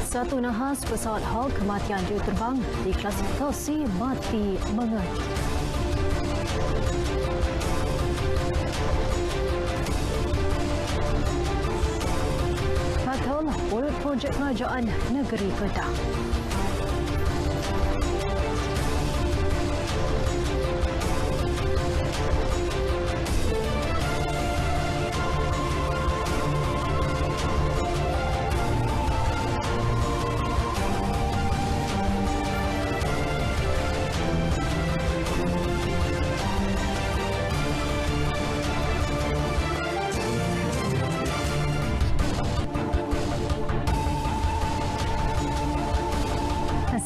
Satu nahas pesawat Hawk kematian juruterbang diklasifikasi mati mengejut. Batal projek kerajaan negeri Kedah.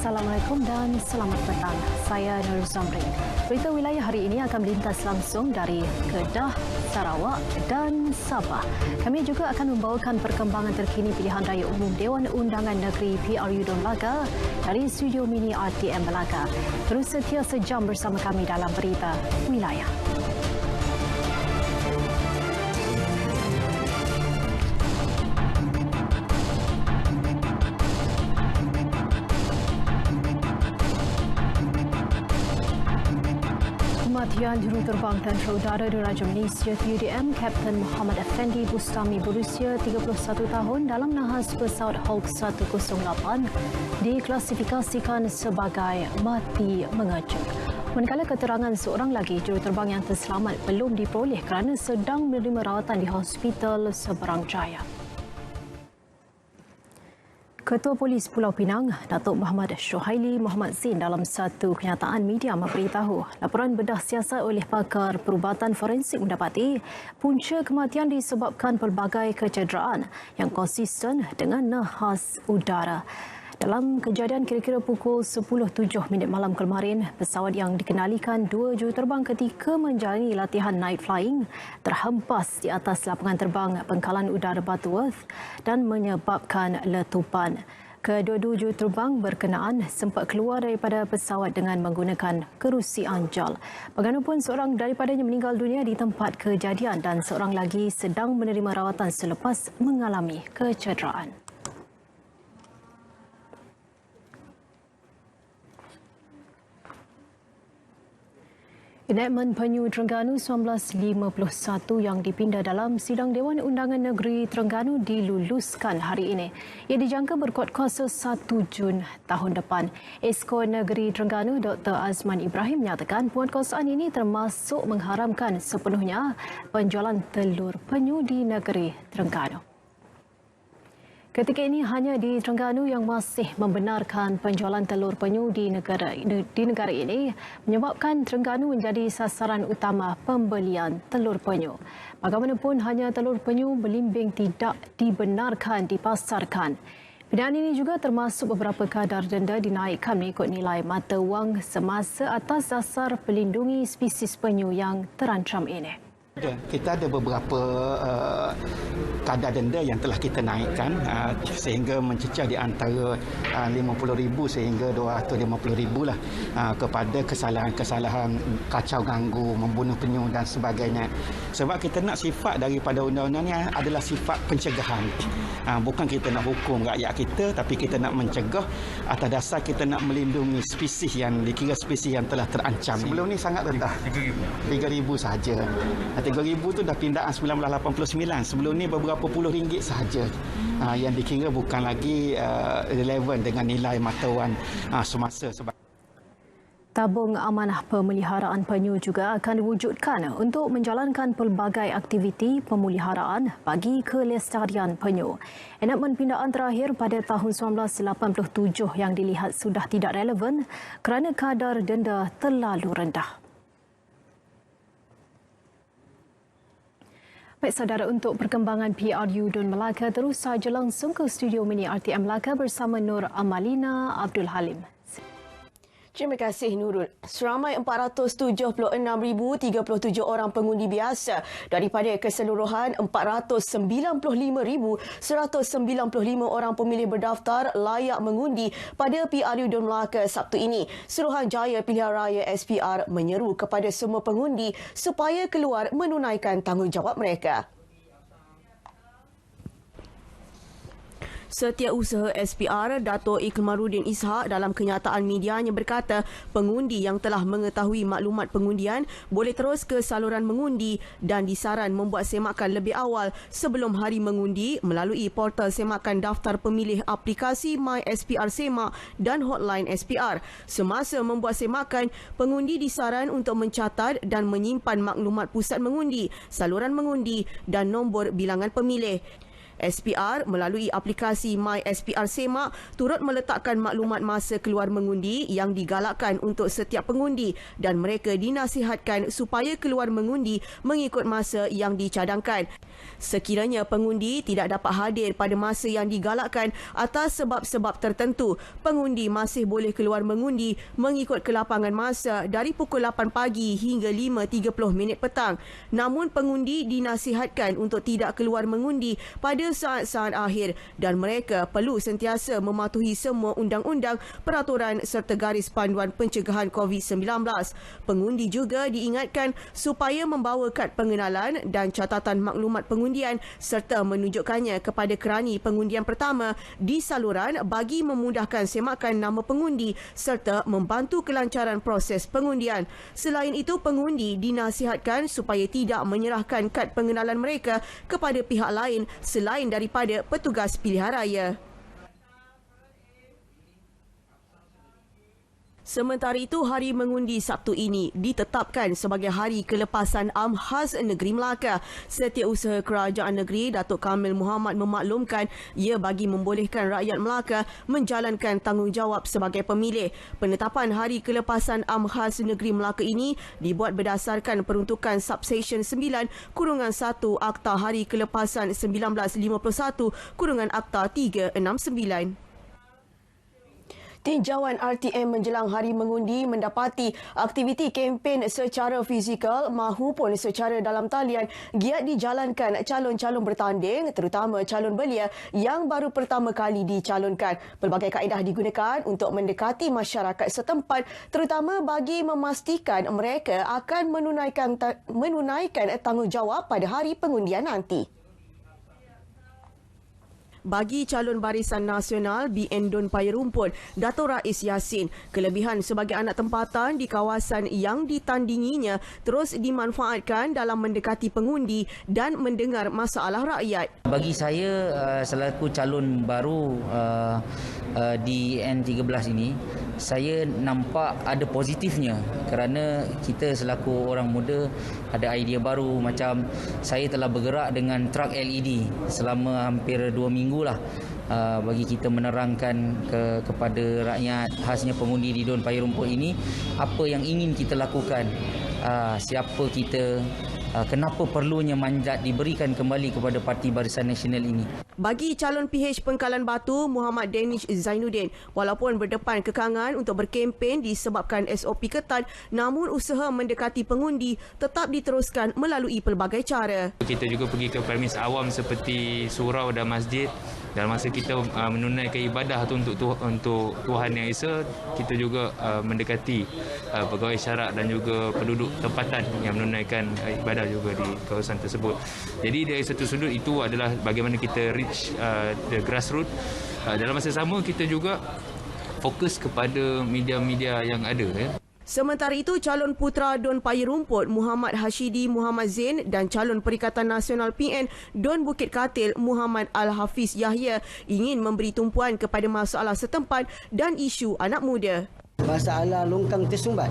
Assalamualaikum dan selamat petang. Saya Nur Zamrin. Berita wilayah hari ini akan melintas langsung dari Kedah, Sarawak dan Sabah. Kami juga akan membawakan perkembangan terkini pilihan raya umum Dewan Undangan Negeri PRU Don Melaka dari studio mini RTM Melaka. Terus setia sejam bersama kami dalam berita wilayah. Kematian juruterbang Tentera Udara Diraja Malaysia TUDM Kapten Muhammad Effendi Bustami berusia 31 tahun dalam nahas pesawat Hawk 108 diklasifikasikan sebagai mati mengejut. Manakala keterangan seorang lagi juruterbang yang terselamat belum diperoleh kerana sedang menerima rawatan di Hospital Seberang Jaya. Ketua Polis Pulau Pinang, Datuk Muhammad Syuhaili Muhammad Zain dalam satu kenyataan media memberitahu laporan bedah siasat oleh pakar perubatan forensik mendapati punca kematian disebabkan pelbagai kecederaan yang konsisten dengan nahas udara. Dalam kejadian kira-kira pukul 10.07 malam kemarin, pesawat yang dikenalikan dua juruterbang ketika menjalani latihan night flying terhempas di atas lapangan terbang Pangkalan Udara Butterworth dan menyebabkan letupan. Kedua-dua juruterbang berkenaan sempat keluar daripada pesawat dengan menggunakan kerusi anjal. Bagaimanapun, seorang daripadanya meninggal dunia di tempat kejadian dan seorang lagi sedang menerima rawatan selepas mengalami kecederaan. Enakmen Penyu Terengganu 1951 yang dipinda dalam sidang Dewan Undangan Negeri Terengganu diluluskan hari ini. Ia dijangka berkuat kuasa 1 Jun tahun depan. Esko Negeri Terengganu Dr. Azman Ibrahim menyatakan penguatkuasaan ini termasuk mengharamkan sepenuhnya penjualan telur penyu di negeri Terengganu. Ketika ini hanya di Terengganu yang masih membenarkan penjualan telur penyu di negara ini menyebabkan Terengganu menjadi sasaran utama pembelian telur penyu. Bagaimanapun hanya telur penyu belimbing tidak dibenarkan dipasarkan. Pindaan ini juga termasuk beberapa kadar denda dinaikkan mengikut nilai mata wang semasa atas dasar pelindungi spesies penyu yang terancam ini. Kita ada beberapa kadar denda yang telah kita naikkan sehingga mencecah di antara 50,000 sehingga 250,000 lah kepada kesalahan-kesalahan kacau ganggu, membunuh penyu dan sebagainya. Sebab kita nak sifat daripada undang-undang ini adalah sifat pencegahan. Bukan kita nak hukum rakyat kita, tapi kita nak mencegah atas dasar kita nak melindungi spesies yang dikira spesies yang telah terancam. Sebelum ni sangat rendah. 3,000 sahaja. 3,000 tu dah pindaan 1989. Sebelum ni beberapa puluh ringgit sahaja. Yang dikira bukan lagi relevan dengan nilai mata wang semasa. Tabung amanah pemeliharaan penyu juga akan diwujudkan untuk menjalankan pelbagai aktiviti pemeliharaan bagi kelestarian penyu. Enakmen pindaan terakhir pada tahun 1987 yang dilihat sudah tidak relevan kerana kadar denda terlalu rendah. Baik saudara, untuk perkembangan PRU Don Melaka terus saja langsung ke studio mini RTM Melaka bersama Nur Amalina Abdul Halim. Terima kasih Nurul. Seramai 476,037 orang pengundi biasa daripada keseluruhan 495,195 orang pemilih berdaftar layak mengundi pada PRU Don Melaka Sabtu ini. Suruhanjaya Pilihan Raya SPR menyeru kepada semua pengundi supaya keluar menunaikan tanggungjawab mereka. Setiausaha SPR Dato' Ikmaruddin Ishak dalam kenyataan medianya berkata pengundi yang telah mengetahui maklumat pengundian boleh terus ke saluran mengundi dan disaran membuat semakan lebih awal sebelum hari mengundi melalui portal semakan daftar pemilih aplikasi My SPR Semak dan hotline SPR. Semasa membuat semakan, pengundi disaran untuk mencatat dan menyimpan maklumat pusat mengundi, saluran mengundi dan nombor bilangan pemilih. SPR melalui aplikasi My SPR Semak turut meletakkan maklumat masa keluar mengundi yang digalakkan untuk setiap pengundi dan mereka dinasihatkan supaya keluar mengundi mengikut masa yang dicadangkan. Sekiranya pengundi tidak dapat hadir pada masa yang digalakkan atas sebab-sebab tertentu, pengundi masih boleh keluar mengundi mengikut kelapangan masa dari pukul 8 pagi hingga 5.30 petang. Namun pengundi dinasihatkan untuk tidak keluar mengundi pada saat-saat akhir dan mereka perlu sentiasa mematuhi semua undang-undang, peraturan serta garis panduan pencegahan COVID-19. Pengundi juga diingatkan supaya membawa kad pengenalan dan catatan maklumat pengundian serta menunjukkannya kepada kerani pengundian pertama di saluran bagi memudahkan semakan nama pengundi serta membantu kelancaran proses pengundian. Selain itu, pengundi dinasihatkan supaya tidak menyerahkan kad pengenalan mereka kepada pihak lain selain daripada petugas pilihan raya. Sementara itu, hari mengundi Sabtu ini ditetapkan sebagai Hari Kelepasan Am Khas Negeri Melaka. Setiausaha Kerajaan Negeri Datuk Kamil Muhammad memaklumkan ia bagi membolehkan rakyat Melaka menjalankan tanggungjawab sebagai pemilih. Penetapan Hari Kelepasan Am Khas Negeri Melaka ini dibuat berdasarkan peruntukan Subsection 9-1 Akta Hari Kelepasan 1951 Akta 369. Tinjauan RTM menjelang hari mengundi mendapati aktiviti kempen secara fizikal mahupun secara dalam talian giat dijalankan calon-calon bertanding, terutama calon belia yang baru pertama kali dicalonkan. Pelbagai kaedah digunakan untuk mendekati masyarakat setempat, terutama bagi memastikan mereka akan menunaikan tanggungjawab pada hari pengundian nanti. Bagi calon Barisan Nasional BN Don Paya Rumput, Dato' Rais Yassin, kelebihan sebagai anak tempatan di kawasan yang ditandinginya terus dimanfaatkan dalam mendekati pengundi dan mendengar masalah rakyat. Bagi saya selaku calon baru di N13 ini, saya nampak ada positifnya kerana kita selaku orang muda ada idea baru. Macam saya telah bergerak dengan truk LED selama hampir 2 minggu lah, bagi kita menerangkan kepada rakyat khasnya pengundi di Don Paya Rumput ini apa yang ingin kita lakukan, siapa kita, kenapa perlunya mandat diberikan kembali kepada Parti Barisan Nasional ini. Bagi calon PH Pengkalan Batu Muhammad Danish Zainuddin, walaupun berdepan kekangan untuk berkempen disebabkan SOP ketat, namun usaha mendekati pengundi tetap diteruskan melalui pelbagai cara. Kita juga pergi ke premis awam seperti surau dan masjid. Dalam masa kita menunaikan ibadah untuk Tuhan Yang Esa, kita juga mendekati pegawai syarak dan juga penduduk tempatan yang menunaikan ibadah juga di kawasan tersebut. Jadi dari satu sudut itu adalah bagaimana kita reach the grassroots. Dalam masa sama kita juga fokus kepada media-media yang ada. Sementara itu, calon putera Don Paya Rumput Muhammad Hashidi Muhammad Zain dan calon Perikatan Nasional PN Don Bukit Katil Muhammad Al-Hafiz Yahya ingin memberi tumpuan kepada masalah setempat dan isu anak muda. Masalah longkang tersumbat.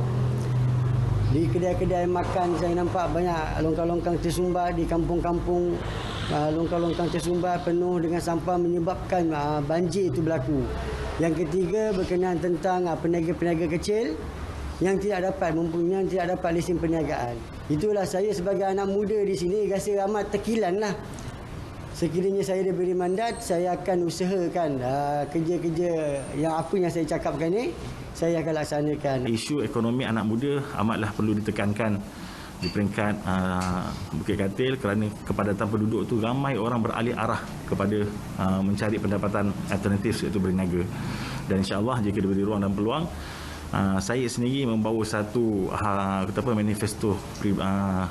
Di kedai-kedai makan saya nampak banyak longkang-longkang tersumbat di kampung-kampung. Longkang-longkang tersumbat penuh dengan sampah menyebabkan banjir itu berlaku. Yang ketiga berkenaan tentang peniaga-peniaga kecil yang tidak dapat lesen perniagaan. Itulah saya sebagai anak muda di sini rasa amat terkilan lah. Sekiranya saya diberi mandat, saya akan usahakan kerja-kerja yang apa yang saya cakapkan ni, saya akan laksanakan. Isu ekonomi anak muda amatlah perlu ditekankan di peringkat Bukit Katil kerana kepadatan penduduk tu ramai orang beralih arah kepada mencari pendapatan alternatif iaitu berniaga. Dan insya-Allah jika diberi ruang dan peluang, saya sendiri membawa satu manifesto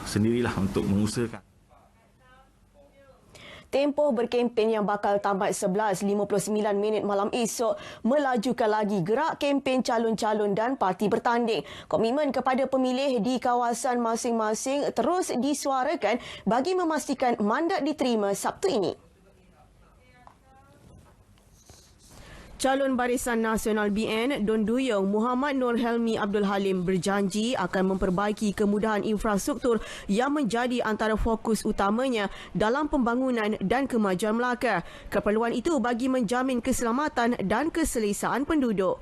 sendirilah untuk mengusahakan. Tempoh berkempen yang bakal tamat 11.59 malam esok melajukan lagi gerak kempen calon-calon dan parti bertanding. Komitmen kepada pemilih di kawasan masing-masing terus disuarakan bagi memastikan mandat diterima Sabtu ini. Calon Barisan Nasional BN Don Duyung Muhammad Nur Helmi Abdul Halim berjanji akan memperbaiki kemudahan infrastruktur yang menjadi antara fokus utamanya dalam pembangunan dan kemajuan Melaka. Keperluan itu bagi menjamin keselamatan dan keselesaan penduduk.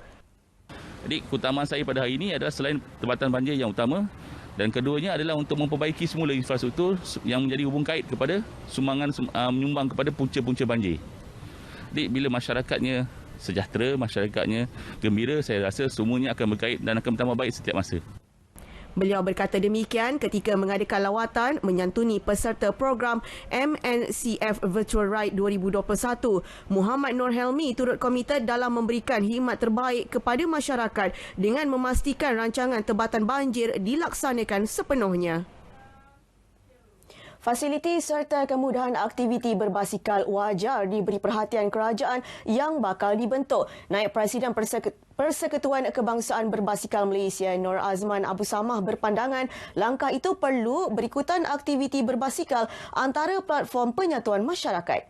Jadi keutamaan saya pada hari ini adalah selain tempatan banjir yang utama, dan keduanya adalah untuk memperbaiki semula infrastruktur yang menjadi hubung kait kepada sumbangan menyumbang kepada punca-punca banjir. Jadi bila masyarakatnya sejahtera, masyarakatnya gembira, saya rasa semuanya akan berkait dan akan bertambah baik setiap masa. Beliau berkata demikian ketika mengadakan lawatan menyantuni peserta program MNCF Virtual Ride 2021. Muhammad Nur Helmi turut komited dalam memberikan khidmat terbaik kepada masyarakat dengan memastikan rancangan tebatan banjir dilaksanakan sepenuhnya. Fasiliti serta kemudahan aktiviti berbasikal wajar diberi perhatian kerajaan yang bakal dibentuk. Naib Presiden Persekutuan Kebangsaan Berbasikal Malaysia Nur Azman Abu Samah berpandangan langkah itu perlu berikutan aktiviti berbasikal antara platform penyatuan masyarakat.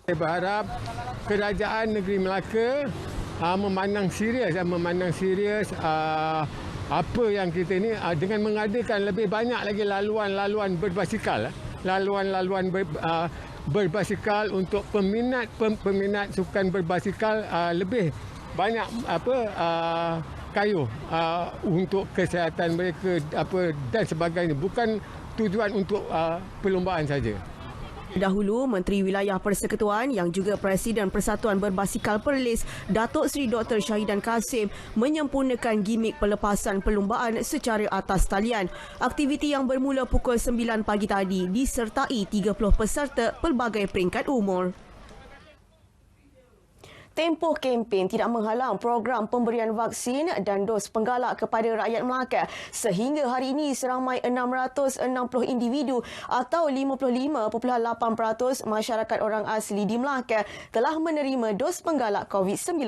Saya berharap kerajaan negeri Melaka memandang serius apa yang kita ni dengan mengadakan lebih banyak lagi laluan-laluan berbasikal, berbasikal untuk peminat sukan berbasikal lebih banyak kayu untuk kesihatan mereka dan sebagainya, bukan tujuan untuk perlombaan saja. Dahulu, Menteri Wilayah Persekutuan yang juga Presiden Persatuan Berbasikal Perlis, Datuk Seri Dr. Syahidan Kasim menyempurnakan gimik pelepasan perlumbaan secara atas talian. Aktiviti yang bermula pukul 9 pagi tadi disertai 30 peserta pelbagai peringkat umur. Tempoh kempen tidak menghalang program pemberian vaksin dan dos penggalak kepada rakyat Melaka. Sehingga hari ini seramai 660 individu atau 55.8% masyarakat orang asli di Melaka telah menerima dos penggalak COVID-19.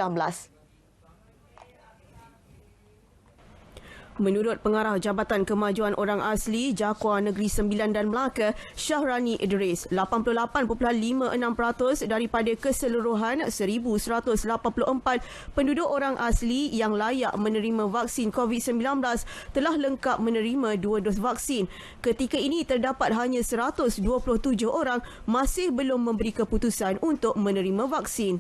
Menurut Pengarah Jabatan Kemajuan Orang Asli Jakua Negeri Sembilan dan Melaka, Syahrani Idris, 88.56% daripada keseluruhan 1,184 penduduk orang asli yang layak menerima vaksin COVID-19 telah lengkap menerima 2 dos vaksin. Ketika ini terdapat hanya 127 orang masih belum memberi keputusan untuk menerima vaksin.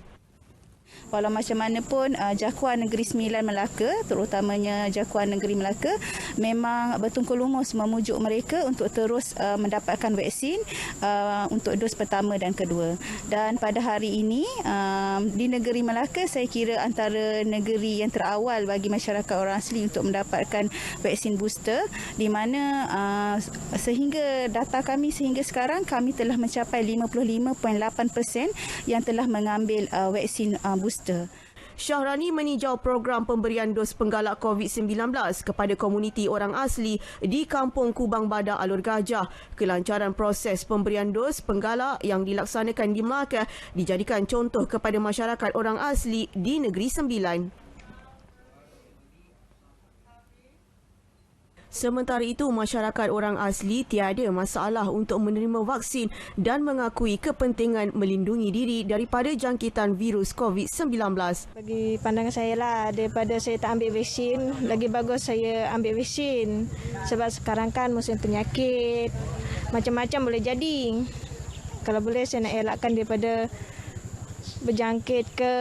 Walau macam mana pun Jakua Negeri Sembilan Melaka, terutamanya Jakua Negeri Melaka, memang bertungkul lumus memujuk mereka untuk terus mendapatkan vaksin untuk dos pertama dan kedua. Dan pada hari ini di negeri Melaka, saya kira antara negeri yang terawal bagi masyarakat orang asli untuk mendapatkan vaksin booster, di mana sehingga data kami sehingga sekarang kami telah mencapai 55.8% yang telah mengambil vaksin booster. Syahrani meninjau program pemberian dos penggalak COVID-19 kepada komuniti orang asli di Kampung Kubang Badak Alur Gajah. Kelancaran proses pemberian dos penggalak yang dilaksanakan di Melaka dijadikan contoh kepada masyarakat orang asli di Negeri Sembilan. Sementara itu, masyarakat orang asli tiada masalah untuk menerima vaksin dan mengakui kepentingan melindungi diri daripada jangkitan virus COVID-19. Bagi pandangan saya lah, daripada saya tak ambil vaksin, lagi bagus saya ambil vaksin. Sebab sekarang kan musim penyakit, macam-macam boleh jadi. Kalau boleh saya nak elakkan daripada berjangkit ke.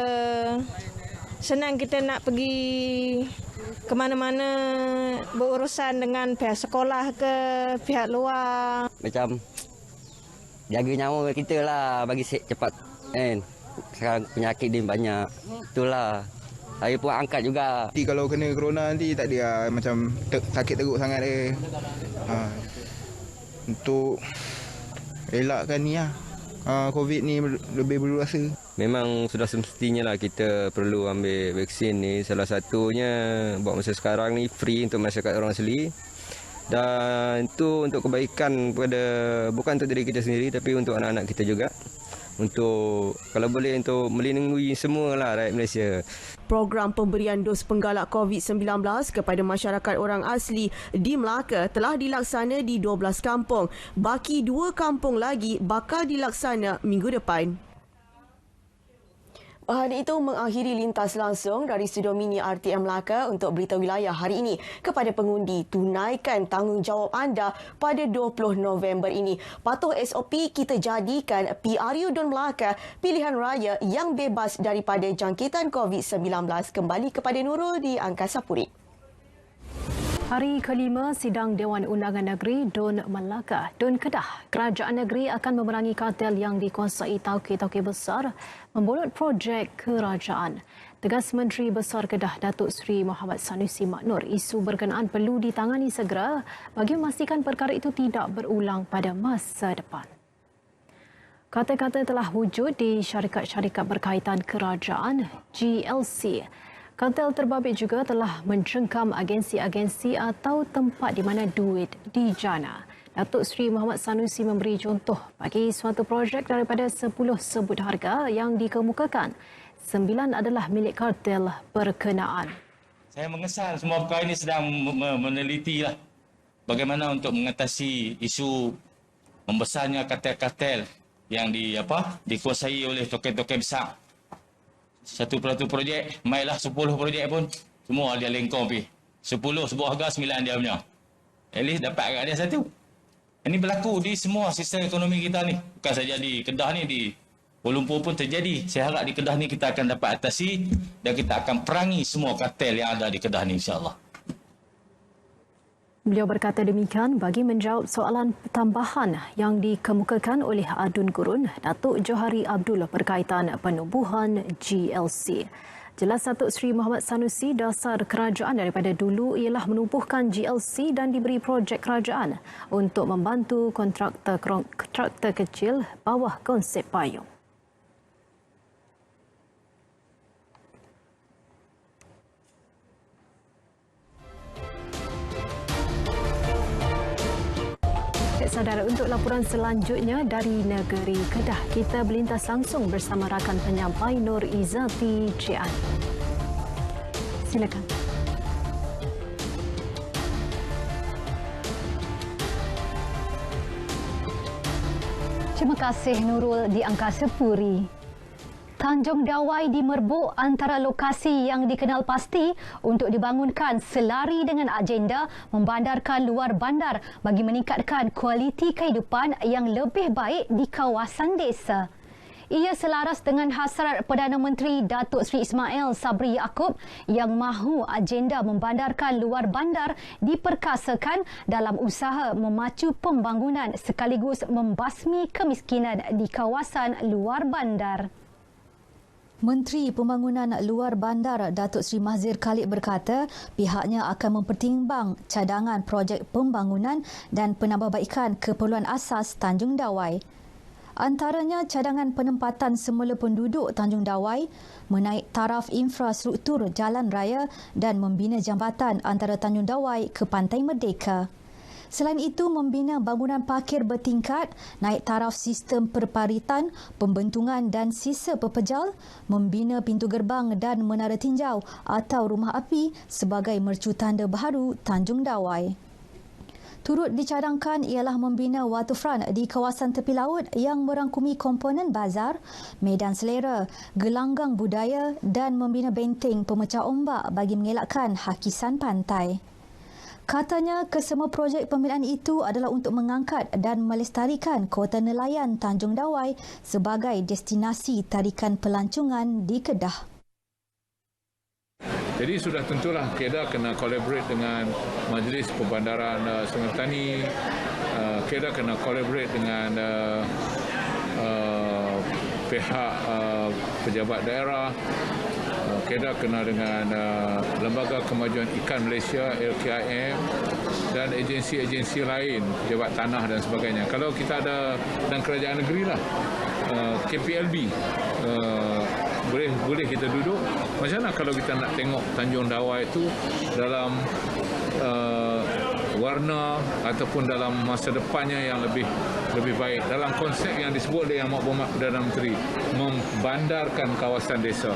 Senang kita nak pergi ke mana-mana berurusan dengan pihak sekolah ke pihak luar. Macam jaga nyawa kita lah bagi cepat kan. Sekarang penyakit dia banyak. Itulah. Saya pun angkat juga. Nanti kalau kena corona nanti tak ada macam sakit teruk sangat dia. Untuk elakkan ni lah. COVID ni lebih berluasa. Memang sudah semestinya lah kita perlu ambil vaksin ni. Salah satunya buat masa sekarang ni free untuk masyarakat orang asli. Dan itu untuk kebaikan pada bukan untuk diri kita sendiri tapi untuk anak-anak kita juga. Untuk kalau boleh untuk melindungi semualah rakyat Malaysia. Program pemberian dos penggalak COVID-19 kepada masyarakat orang asli di Melaka telah dilaksana di 12 kampung. Baki 2 kampung lagi bakal dilaksana minggu depan. Bahan itu mengakhiri lintas langsung dari Studio Mini RTM Melaka untuk Berita Wilayah hari ini. Kepada pengundi, tunaikan tanggungjawab anda pada 20 November ini. Patuh SOP, kita jadikan PRU Dun Melaka pilihan raya yang bebas daripada jangkitan COVID-19. Kembali kepada Nurul di Angkasa Puri. Hari kelima sidang Dewan Undangan Negeri Dun Melaka, Dun Kedah. Kerajaan negeri akan memerangi kartel yang dikuasai tauke-tauke besar membulut projek kerajaan. Tegas Menteri Besar Kedah Datuk Seri Muhammad Sanusi Maknur, isu berkenaan perlu ditangani segera bagi memastikan perkara itu tidak berulang pada masa depan. Kata-kata telah wujud di syarikat-syarikat berkaitan kerajaan GLC. Kartel terbabit juga telah mencengkam agensi-agensi atau tempat di mana duit dijana. Datuk Seri Muhammad Sanusi memberi contoh bagi suatu projek daripada 10 sebut harga yang dikemukakan. 9 adalah milik kartel berkenaan. Saya mengesan semua perkara ini sedang menelitilah bagaimana untuk mengatasi isu membesarnya kartel-kartel yang dikuasai oleh token-token besar. Satu projek, mainlah 10 projek pun, semua dia lengkong pergi. 10 sebuah harga, 9 dia punya. At least dapat agak dia satu. Ini berlaku di semua sistem ekonomi kita ni. Bukan saja di Kedah ni, di Kuala Lumpur pun terjadi. Saya harap di Kedah ni kita akan dapat atasi dan kita akan perangi semua kartel yang ada di Kedah ni, insyaAllah. Beliau berkata demikian bagi menjawab soalan tambahan yang dikemukakan oleh Adun Gurun, Datuk Johari Abdul berkaitan penubuhan GLC. Jelas Datuk Seri Muhammad Sanusi, dasar kerajaan daripada dulu ialah menubuhkan GLC dan diberi projek kerajaan untuk membantu kontraktor kecil bawah konsep payung. Saudara, untuk laporan selanjutnya dari negeri Kedah, kita berlintas langsung bersama rakan penyampai Nur Izzati Jian. Silakan. Terima kasih Nurul di Angkasa Puri. Tanjung Dawai dimerbuk antara lokasi yang dikenal pasti untuk dibangunkan selari dengan agenda membandarkan luar bandar bagi meningkatkan kualiti kehidupan yang lebih baik di kawasan desa. Ia selaras dengan hasrat Perdana Menteri Datuk Seri Ismail Sabri Yaakob yang mahu agenda membandarkan luar bandar diperkasakan dalam usaha memacu pembangunan sekaligus membasmi kemiskinan di kawasan luar bandar. Menteri Pembangunan Luar Bandar Datuk Seri Mahzir Khalid berkata pihaknya akan mempertimbang cadangan projek pembangunan dan penambahbaikan keperluan asas Tanjung Dawai. Antaranya cadangan penempatan semula penduduk Tanjung Dawai, menaik taraf infrastruktur jalan raya dan membina jambatan antara Tanjung Dawai ke Pantai Merdeka. Selain itu, membina bangunan parkir bertingkat, naik taraf sistem perparitan, pembentungan dan sisa pepejal, membina pintu gerbang dan menara tinjau atau rumah api sebagai mercu tanda baharu Tanjung Dawai. Turut dicadangkan ialah membina waterfront di kawasan tepi laut yang merangkumi komponen bazar, medan selera, gelanggang budaya dan membina benteng pemecah ombak bagi mengelakkan hakisan pantai. Katanya kesemua projek pembinaan itu adalah untuk mengangkat dan melestarikan kota nelayan Tanjung Dawai sebagai destinasi tarikan pelancongan di Kedah. Jadi sudah tentulah Kedah kena collaborate dengan Majlis Perbandaran Sungai Petani, Kedah kena collaborate dengan pihak pejabat daerah, Kedah kena dengan Lembaga Kemajuan Ikan Malaysia LKIM dan agensi-agensi lain, pejabat tanah dan sebagainya. Kalau kita ada dan kerajaan negeri lah, KPLB, boleh kita duduk. Macam mana kalau kita nak tengok Tanjung Dawai itu dalam warna ataupun dalam masa depannya yang lebih baik. Dalam konsep yang disebut oleh Yang Berhormat Perdana Menteri, membandarkan kawasan desa.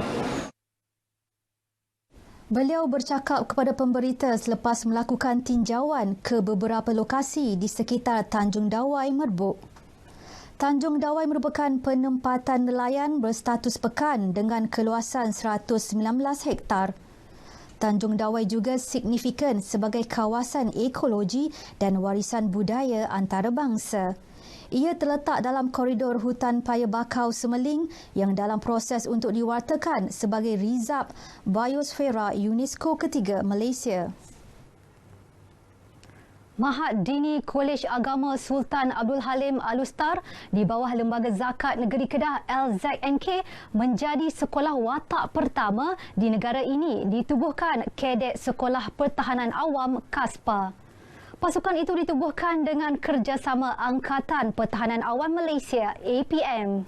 Beliau bercakap kepada pemberita selepas melakukan tinjauan ke beberapa lokasi di sekitar Tanjung Dawai, Merbuk. Tanjung Dawai merupakan penempatan nelayan berstatus pekan dengan keluasan 119 hektar. Tanjung Dawai juga signifikan sebagai kawasan ekologi dan warisan budaya antarabangsa. Ia terletak dalam koridor hutan paya bakau Semeling yang dalam proses untuk diwartakan sebagai Rizab Biosfera UNESCO ketiga Malaysia. Mahat Dini Kolej Agama Sultan Abdul Halim Al-Ustar di bawah Lembaga Zakat Negeri Kedah LZNK menjadi sekolah watak pertama di negara ini ditubuhkan Kadet Sekolah Pertahanan Awam KASPA. Pasukan itu ditubuhkan dengan kerjasama Angkatan Pertahanan Awam Malaysia APM.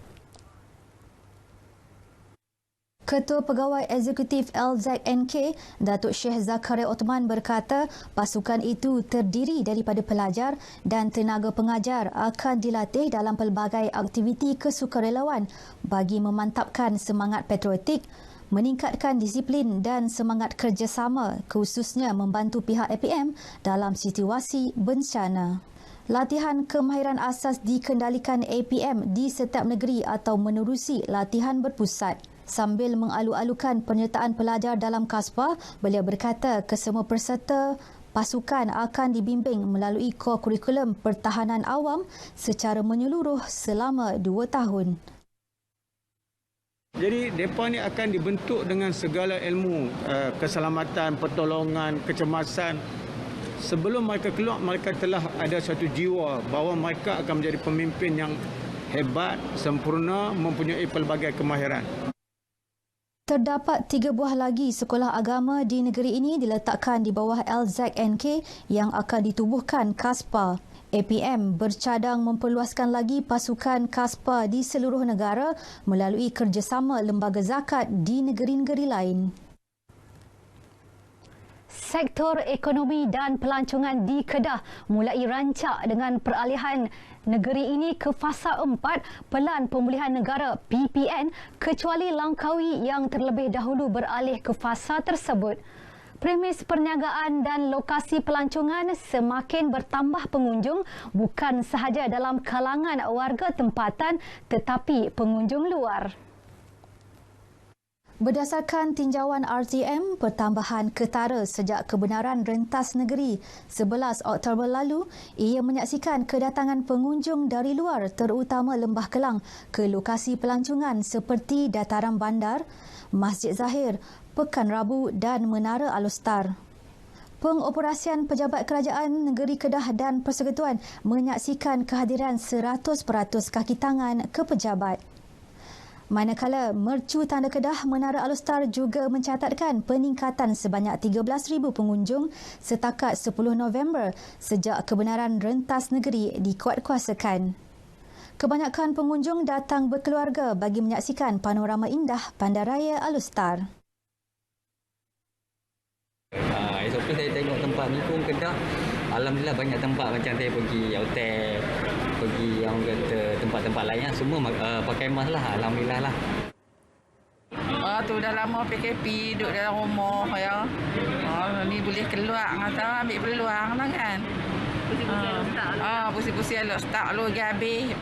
Ketua Pegawai Eksekutif LZNK, Datuk Syekh Zakaria Othman berkata pasukan itu terdiri daripada pelajar dan tenaga pengajar akan dilatih dalam pelbagai aktiviti kesukarelawan bagi memantapkan semangat patriotik, meningkatkan disiplin dan semangat kerjasama khususnya membantu pihak APM dalam situasi bencana. Latihan kemahiran asas dikendalikan APM di setiap negeri atau menerusi latihan berpusat. Sambil mengalu-alukan penyertaan pelajar dalam KASPA, beliau berkata kesemua peserta pasukan akan dibimbing melalui kurikulum pertahanan awam secara menyeluruh selama 2 tahun. Jadi mereka ni akan dibentuk dengan segala ilmu keselamatan, pertolongan, kecemasan. Sebelum mereka keluar, mereka telah ada satu jiwa bahawa mereka akan menjadi pemimpin yang hebat, sempurna, mempunyai pelbagai kemahiran. Terdapat 3 buah lagi sekolah agama di negeri ini diletakkan di bawah LZNK yang akan ditubuhkan KASPA. APM bercadang memperluaskan lagi pasukan KASPA di seluruh negara melalui kerjasama lembaga zakat di negeri-negeri lain. Sektor ekonomi dan pelancongan di Kedah mulai rancak dengan peralihan negeri ini ke fasa 4 Pelan Pemulihan Negara PPN kecuali Langkawi yang terlebih dahulu beralih ke fasa tersebut. Premis perniagaan dan lokasi pelancongan semakin bertambah pengunjung bukan sahaja dalam kalangan warga tempatan tetapi pengunjung luar. Berdasarkan tinjauan RTM, pertambahan ketara sejak kebenaran rentas negeri 11 Oktober lalu, ia menyaksikan kedatangan pengunjung dari luar terutama Lembah Kelang ke lokasi pelancongan seperti Dataran Bandar, Masjid Zahir, Pekan Rabu dan Menara Al-Ustar. Pengoperasian Pejabat Kerajaan Negeri Kedah dan Persekutuan menyaksikan kehadiran 100% kaki tangan ke pejabat. Manakala Mercu Tanda Kedah Menara Al-Ustar juga mencatatkan peningkatan sebanyak 13,000 pengunjung setakat 10 November sejak kebenaran rentas negeri dikuatkuasakan. Kebanyakan pengunjung datang berkeluarga bagi menyaksikan panorama indah Bandaraya Al-Ustar. SOP saya tengok tempat ni pun Kedah, alhamdulillah banyak tempat macam saya pergi hotel, pergi yang kata tempat-tempat lain semua pakai mask lah, alhamdulillah lah. Tu dah lama PKP duduk dalam rumah ya. Ni boleh keluar kata ambil peluang lah kan. Pusing-pusing elok start lu habis.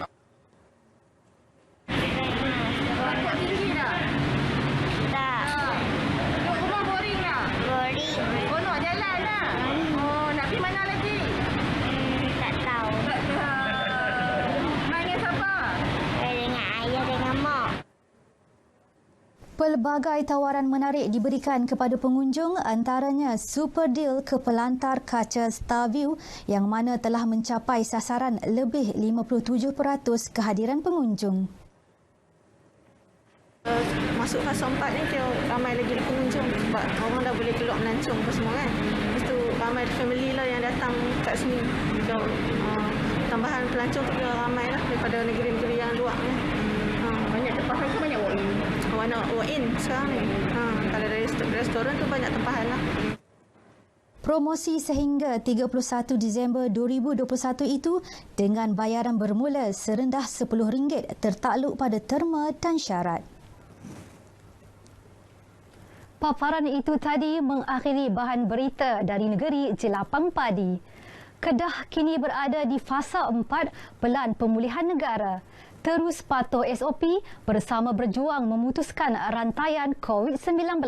Pelbagai tawaran menarik diberikan kepada pengunjung, antaranya super deal ke pelantar kaca Starview yang mana telah mencapai sasaran lebih 57% kehadiran pengunjung. Masuk fasa 4 ni kira ramai lagi pengunjung sebab orang dah boleh keluar melancong apa semua kan. Lepas tu ramai family lah yang datang kat sini. So, tambahan pelancong tu kira ramai lah daripada negeri-negeri yang luar ni. Banyak tempahan ke banyak walk-in? Banyak walk-in sekarang ni. Kalau dari restoran tu banyak tempahan lah. Promosi sehingga 31 Disember 2021 itu dengan bayaran bermula serendah RM10 tertakluk pada terma dan syarat. Paparan itu tadi mengakhiri bahan berita dari negeri Jelapang Padi. Kedah kini berada di fasa 4 Pelan Pemulihan Negara. Terus patuh SOP bersama berjuang memutuskan rantaian COVID-19.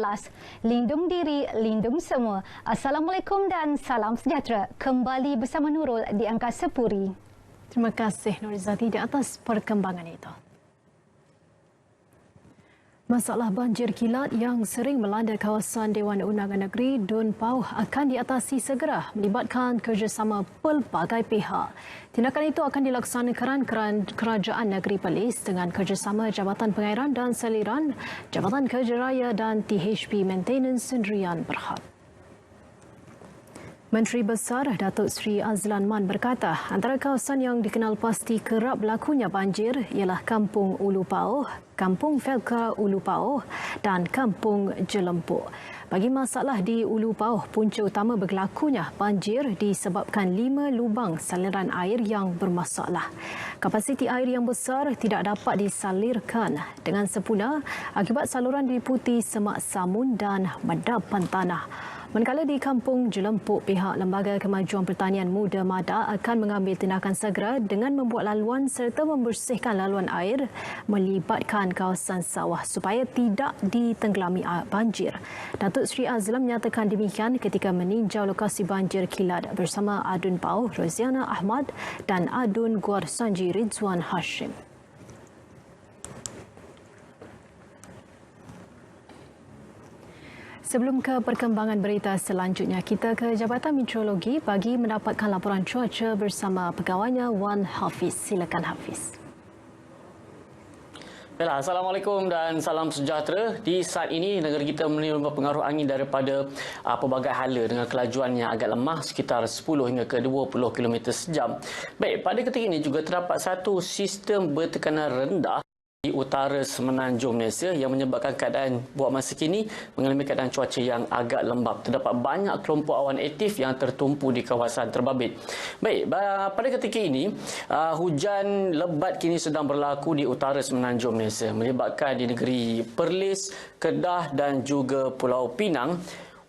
Lindung diri, lindung semua. Assalamualaikum dan salam sejahtera. Kembali bersama Nurul di Angkasa Puri. Terima kasih Nurizati di atas perkembangan itu. Masalah banjir kilat yang sering melanda kawasan Dewan Undangan Negeri Dun Pauh akan diatasi segera melibatkan kerjasama pelbagai pihak. Tindakan itu akan dilaksanakan Kerajaan Negeri Perlis dengan kerjasama Jabatan Pengairan dan Saliran, Jabatan Kerja Raya dan THP Maintenance Sdn Berhad. Menteri Besar Datuk Seri Azlan Man berkata, antara kawasan yang dikenal pasti kerap berlakunya banjir ialah Kampung Ulu Pauh, Kampung Felka Ulu Pauh dan Kampung Jelempuk. Bagi masalah di Ulu Pauh, punca utama berlakunya banjir disebabkan 5 lubang saluran air yang bermasalah. Kapasiti air yang besar tidak dapat disalirkan dengan semula akibat saluran diliputi semak samun dan medapan tanah. Manakala di Kampung Jelempuk, pihak Lembaga Kemajuan Pertanian Muda MADA akan mengambil tindakan segera dengan membuat laluan serta membersihkan laluan air melibatkan kawasan sawah supaya tidak ditenggelami banjir. Datuk Seri Azlan menyatakan demikian ketika meninjau lokasi banjir kilat bersama Adun Pauh Roziana Ahmad dan Adun Guar Sanji Rizwan Hashim. Sebelum ke perkembangan berita selanjutnya, kita ke Jabatan Meteorologi bagi mendapatkan laporan cuaca bersama pegawainya Wan Hafiz. Silakan Hafiz. Baiklah, Assalamualaikum dan salam sejahtera. Di saat ini negara kita menerima pengaruh angin daripada pelbagai hala dengan kelajuan yang agak lemah sekitar 10 hingga ke 20 km sejam. Baik, pada ketika ini juga terdapat satu sistem bertekanan rendah di utara semenanjung Malaysia yang menyebabkan keadaan buat masa kini mengalami keadaan cuaca yang agak lembap. Terdapat banyak kelompok awan aktif yang tertumpu di kawasan terbabit. Baik, pada ketika ini hujan lebat kini sedang berlaku di utara semenanjung Malaysia melibatkan di negeri Perlis, Kedah dan juga Pulau Pinang.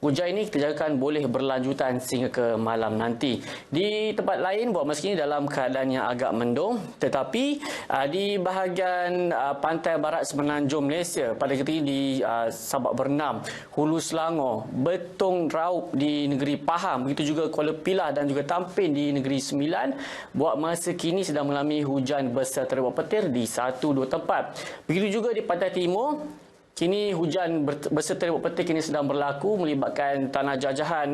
Hujan ini kita jangkakan boleh berlanjutan sehingga ke malam nanti. Di tempat lain buat masa ini dalam keadaan yang agak mendung, tetapi di bahagian pantai barat semenanjung Malaysia pada ketika ini di Sabak Bernam, Hulu Selangor, Betong Raup di negeri Pahang, begitu juga Kuala Pilah dan juga Tampin di negeri Sembilan buat masa kini sedang mengalami hujan beserta rebut petir di 1-2 tempat. Begitu juga di pantai timur. Kini hujan beserta rebut petir kini sedang berlaku melibatkan Tanah Jajahan,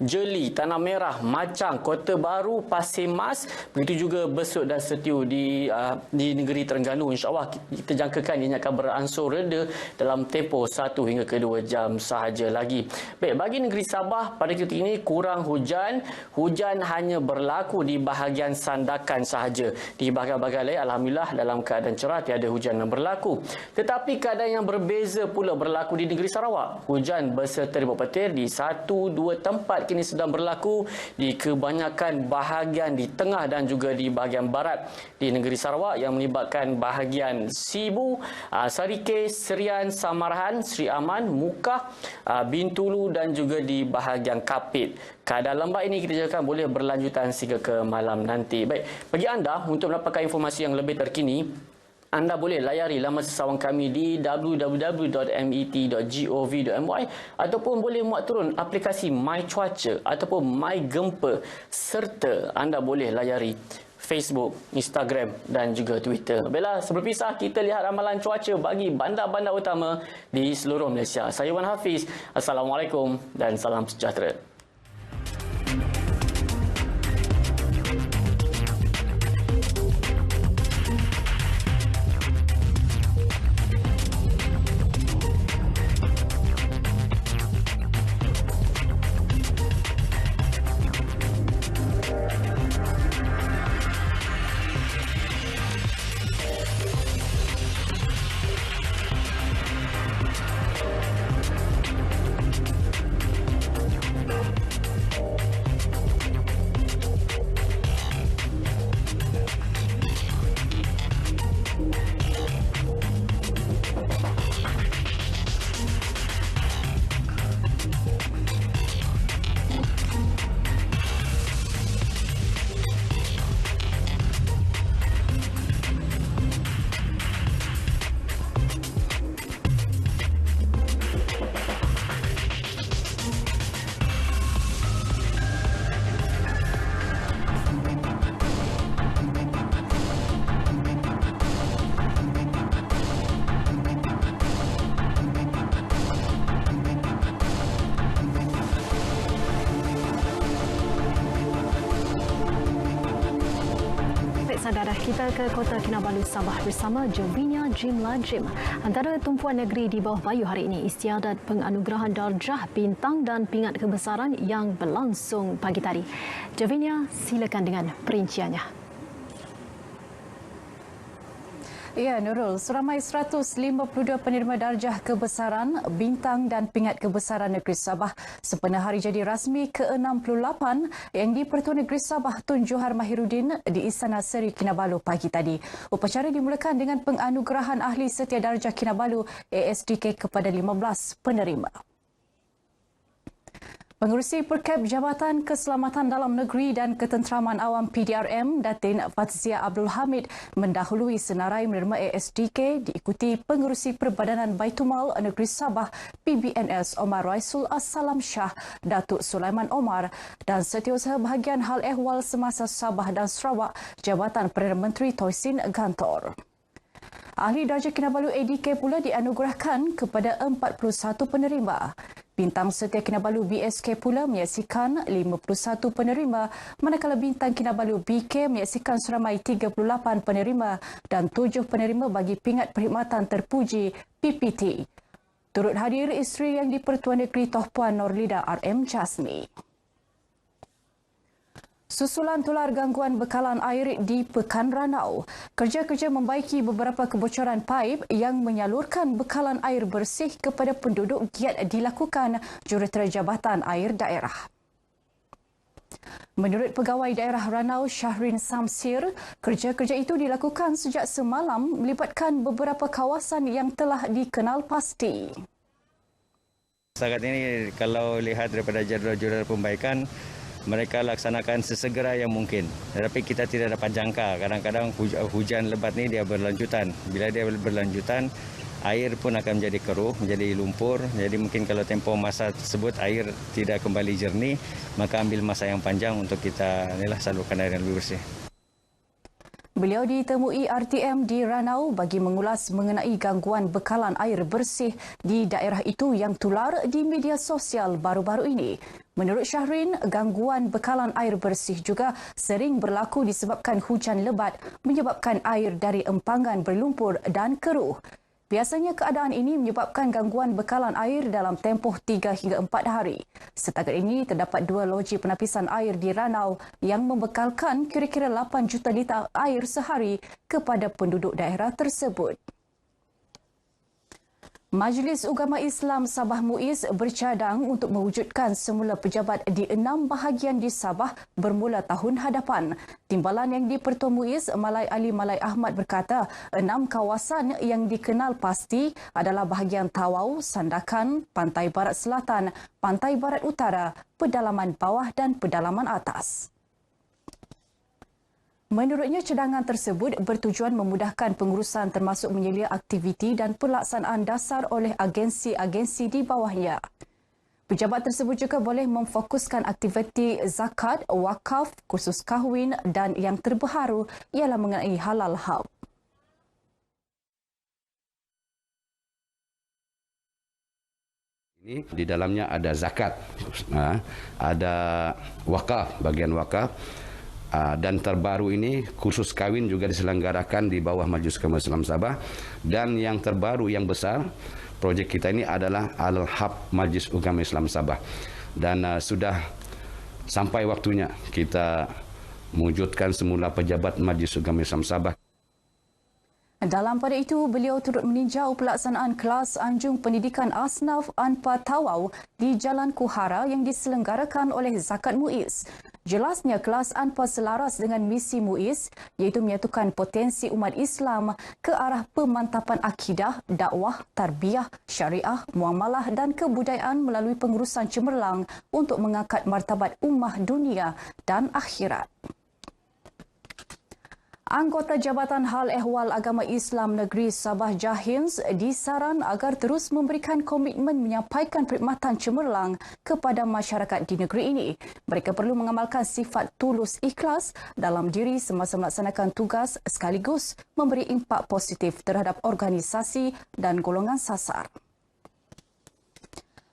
Jeli, Tanah Merah, Macang, Kota Baru, Pasir Mas, begitu juga Besut dan Setiu di negeri Terengganu. InsyaAllah kita jangkakan ianya akan beransur reda dalam tempoh 1 hingga ke 2 jam sahaja lagi. Baik, bagi negeri Sabah pada ketika ini kurang hujan. Hujan hanya berlaku di bahagian Sandakan sahaja. Di bahagian-bahagian lain alhamdulillah dalam keadaan cerah tiada hujan yang berlaku. Tetapi keadaan yang berbeza pula berlaku di negeri Sarawak. Hujan beserta rebut petir di 1-2 tempat kini sedang berlaku di kebanyakan bahagian di tengah dan juga di bahagian barat di negeri Sarawak yang melibatkan bahagian Sibu, Sarikes, Serian, Samarahan, Sri Aman, Mukah, Bintulu dan juga di bahagian Kapit. Keadaan lembap ini kita jangkakan boleh berlanjutan sehingga ke malam nanti. Baik, bagi anda untuk mendapatkan informasi yang lebih terkini, anda boleh layari laman sesawang kami di www.met.gov.my ataupun boleh muat turun aplikasi My Cuaca ataupun My Gempa serta anda boleh layari Facebook, Instagram dan juga Twitter. Baiklah, sebelum pisah kita lihat ramalan cuaca bagi bandar-bandar utama di seluruh Malaysia. Saya Wan Hafiz. Assalamualaikum dan salam sejahtera. pengarah kita ke Kota Kinabalu, Sabah bersama Jovinia Jim Lajim. Antara tumpuan negeri di bawah bayu hari ini, istiadat penganugerahan darjah bintang dan pingat kebesaran yang berlangsung pagi tadi. Jovinia, silakan dengan perinciannya. Ya, Nurul, seramai 152 penerima darjah kebesaran, bintang dan pingat kebesaran negeri Sabah sempena hari jadi rasmi ke-68 yang di-Pertuan Negeri Sabah Tun Johar Mahiruddin di Istana Seri Kinabalu pagi tadi. Upacara dimulakan dengan penganugerahan Ahli Setia Darjah Kinabalu ASDK kepada 15 penerima. Pengerusi Perkab Jabatan Keselamatan Dalam Negeri dan Ketenteraman Awam PDRM, Datin Fatzia Abdul Hamid mendahului senarai menerima ASDK diikuti Pengerusi Perbadanan Baitumal Negeri Sabah PBNS Omar Raisul As-Salam Shah, Datuk Sulaiman Omar dan Setiausaha Bahagian Hal Ehwal Semasa Sabah dan Sarawak Jabatan Perdana Menteri Toisin Gantor. Ahli Darjah Kinabalu ADK pula dianugerahkan kepada 41 penerima. Bintang Setia Kinabalu BSK pula menyaksikan 51 penerima, manakala Bintang Kinabalu BK menyaksikan seramai 38 penerima dan 7 penerima bagi pingat perkhidmatan terpuji PPT. Turut hadir isteri yang di-Pertuan Negeri Toh Puan Norlida RM Jasmi. Susulan tular gangguan bekalan air di Pekan Ranau, kerja-kerja membaiki beberapa kebocoran paip yang menyalurkan bekalan air bersih kepada penduduk giat dilakukan Jurutera Jabatan Air Daerah. Menurut Pegawai Daerah Ranau Syahrin Samsir, kerja-kerja itu dilakukan sejak semalam melibatkan beberapa kawasan yang telah dikenal pasti. Saat ini kalau lihat daripada jadual-jadual pembaikan, mereka laksanakan sesegera yang mungkin. Tetapi kita tidak dapat jangka. Kadang-kadang hujan lebat ni dia berlanjutan. Bila dia berlanjutan, air pun akan menjadi keruh, menjadi lumpur. Jadi mungkin kalau tempoh masa tersebut air tidak kembali jernih, maka ambil masa yang panjang untuk kita salurkan air yang lebih bersih. Beliau ditemui RTM di Ranau bagi mengulas mengenai gangguan bekalan air bersih di daerah itu yang tular di media sosial baru-baru ini. Menurut Syahrin, gangguan bekalan air bersih juga sering berlaku disebabkan hujan lebat menyebabkan air dari empangan berlumpur dan keruh. Biasanya keadaan ini menyebabkan gangguan bekalan air dalam tempoh 3 hingga 4 hari. Setakat ini terdapat 2 loji penapisan air di Ranau yang membekalkan kira-kira 8 juta liter air sehari kepada penduduk daerah tersebut. Majlis Ugama Islam Sabah MUIS bercadang untuk mewujudkan semula pejabat di 6 bahagian di Sabah bermula tahun hadapan. Timbalan yang di-Pertuan MUIS Malai Ali Malai Ahmad berkata 6 kawasan yang dikenal pasti adalah bahagian Tawau, Sandakan, Pantai Barat Selatan, Pantai Barat Utara, Pedalaman Bawah dan Pedalaman Atas. Menurutnya, cadangan tersebut bertujuan memudahkan pengurusan termasuk menyelia aktiviti dan pelaksanaan dasar oleh agensi-agensi di bawahnya. Pejabat tersebut juga boleh memfokuskan aktiviti zakat, wakaf, kursus kahwin dan yang terbaru ialah mengenai halal hab. Ini di dalamnya ada zakat, ada wakaf, bagian wakaf. Dan terbaru ini kursus kahwin juga diselenggarakan di bawah Majlis Ugama Islam Sabah. Dan yang terbaru yang besar projek kita ini adalah Al-Hab Majlis Ugama Islam Sabah. Dan sudah sampai waktunya kita mewujudkan semula pejabat Majlis Ugama Islam Sabah. Dalam pada itu, beliau turut meninjau pelaksanaan kelas anjung pendidikan Asnaf Anpa Tawau di Jalan Kuhara yang diselenggarakan oleh Zakat MUIS. Jelasnya kelas Anpa selaras dengan misi MUIS iaitu menyatukan potensi umat Islam ke arah pemantapan akidah, dakwah, tarbiyah, syariah, muamalah dan kebudayaan melalui pengurusan cemerlang untuk mengangkat martabat ummah dunia dan akhirat. Anggota Jabatan Hal Ehwal Agama Islam Negeri Sabah Jahins disaran agar terus memberikan komitmen menyampaikan perkhidmatan cemerlang kepada masyarakat di negeri ini. Mereka perlu mengamalkan sifat tulus ikhlas dalam diri semasa melaksanakan tugas sekaligus memberi impak positif terhadap organisasi dan golongan sasar.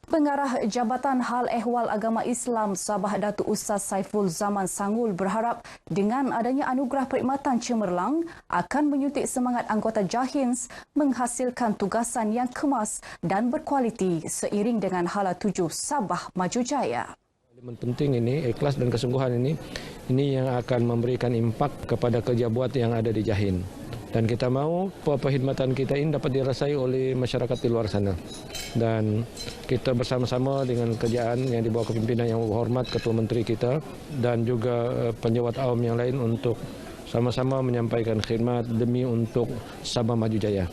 Pengarah Jabatan Hal Ehwal Agama Islam Sabah Datuk Ustaz Saiful Zaman Sangul berharap dengan adanya anugerah perkhidmatan cemerlang akan menyuntik semangat anggota JAHINS menghasilkan tugasan yang kemas dan berkualiti seiring dengan Hala Tuju Sabah Maju Jaya. Elemen penting ini, ikhlas dan kesungguhan ini yang akan memberikan impak kepada kerja buat yang ada di JAHIN. Dan kita mahu perkhidmatan kita ini dapat dirasai oleh masyarakat di luar sana. Dan kita bersama-sama dengan kerjaan yang di bawah kepimpinan yang hormat Ketua Menteri kita dan juga penjawat awam yang lain untuk sama-sama menyampaikan khidmat demi untuk Sabah Maju Jaya.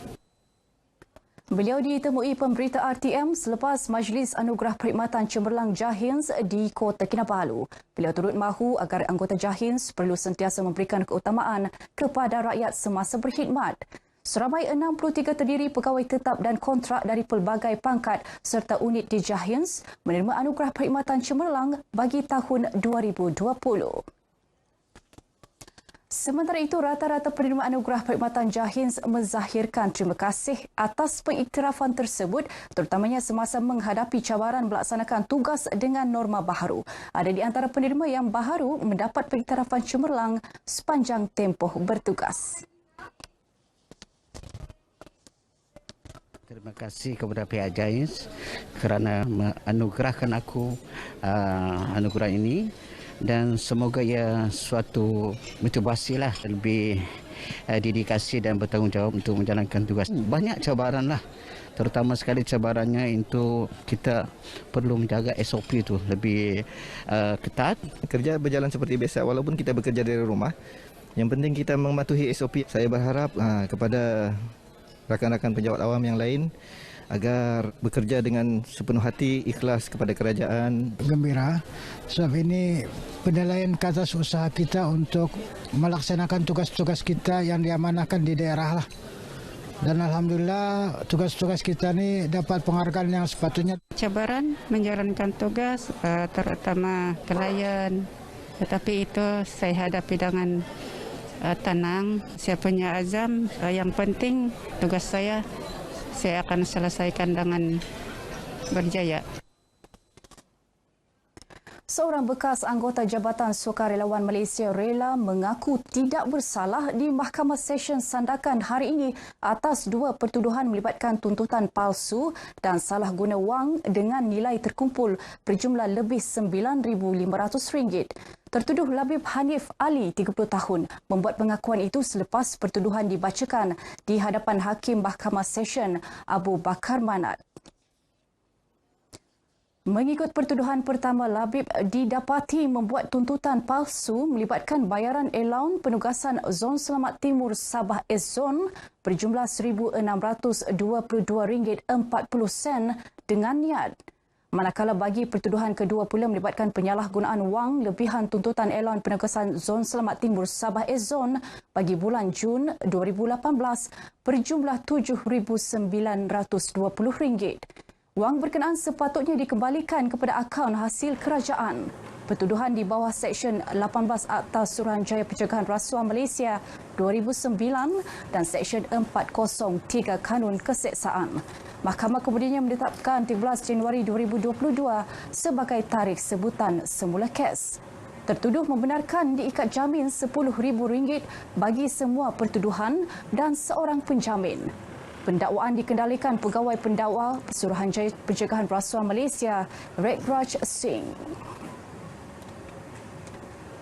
Beliau ditemui pemberita RTM selepas Majlis Anugerah Perkhidmatan Cemerlang JAHINS di Kota Kinabalu. Beliau turut mahu agar anggota JAHINS perlu sentiasa memberikan keutamaan kepada rakyat semasa berkhidmat. Seramai 63 terdiri pegawai tetap dan kontrak dari pelbagai pangkat serta unit di JAHINS menerima anugerah perkhidmatan cemerlang bagi tahun 2020. Sementara itu, rata-rata penerima anugerah perkhidmatan JAHINS menzahirkan terima kasih atas pengiktirafan tersebut terutamanya semasa menghadapi cabaran melaksanakan tugas dengan norma baharu. Ada di antara penerima yang baharu mendapat pengiktirafan cemerlang sepanjang tempoh bertugas. Terima kasih kepada pihak JAHINS kerana menganugerahkan aku anugerah ini. Dan semoga ia suatu motivasi lah, lebih dedikasi dan bertanggungjawab untuk menjalankan tugas. Banyak cabaran lah, terutama sekali cabarannya itu kita perlu menjaga SOP itu lebih ketat. Kerja berjalan seperti biasa walaupun kita bekerja dari rumah. Yang penting kita mematuhi SOP. Saya berharap kepada rakan-rakan penjawat awam yang lain agar bekerja dengan sepenuh hati, ikhlas kepada kerajaan. Gembira sebab ini penilaian ke atas usaha kita untuk melaksanakan tugas-tugas kita yang diamanahkan di daerah lah. Dan alhamdulillah tugas-tugas kita ni dapat penghargaan yang sepatutnya. Cabaran menjalankan tugas terutama klien, tetapi itu saya hadapi dengan tenang. Saya punya azam, yang penting tugas saya akan selesaikan dengan berjaya. Seorang bekas anggota Jabatan Sukarelawan Malaysia Rela mengaku tidak bersalah di Mahkamah Session Sandakan hari ini atas dua pertuduhan melibatkan tuntutan palsu dan salah guna wang dengan nilai terkumpul berjumlah lebih RM9,500. Tertuduh Labib Hanif Ali, 30 tahun, membuat pengakuan itu selepas pertuduhan dibacakan di hadapan Hakim Mahkamah Session Abu Bakar Manat. Mengikut pertuduhan pertama, Labib didapati membuat tuntutan palsu melibatkan bayaran alaun penugasan Zon Selamat Timur Sabah S-Zone berjumlah RM1,622.40 dengan niat. Manakala bagi pertuduhan kedua pula melibatkan penyalahgunaan wang lebihan tuntutan alaun penugasan Zon Selamat Timur Sabah S-Zone bagi bulan Jun 2018 berjumlah RM7,920. Wang berkenaan sepatutnya dikembalikan kepada akaun hasil kerajaan. Pertuduhan di bawah Seksyen 18 Akta Suruhanjaya Pencegahan Rasuah Malaysia 2009 dan Seksyen 403 Kanun Keseksaan. Mahkamah kemudiannya menetapkan 13 Januari 2022 sebagai tarikh sebutan semula kes. Tertuduh membenarkan diikat jamin RM10,000 bagi semua pertuduhan dan seorang penjamin. Pendakwaan dikendalikan Pegawai Pendakwa Suruhanjaya Pencegahan Rasuah Malaysia, Rekraj Singh.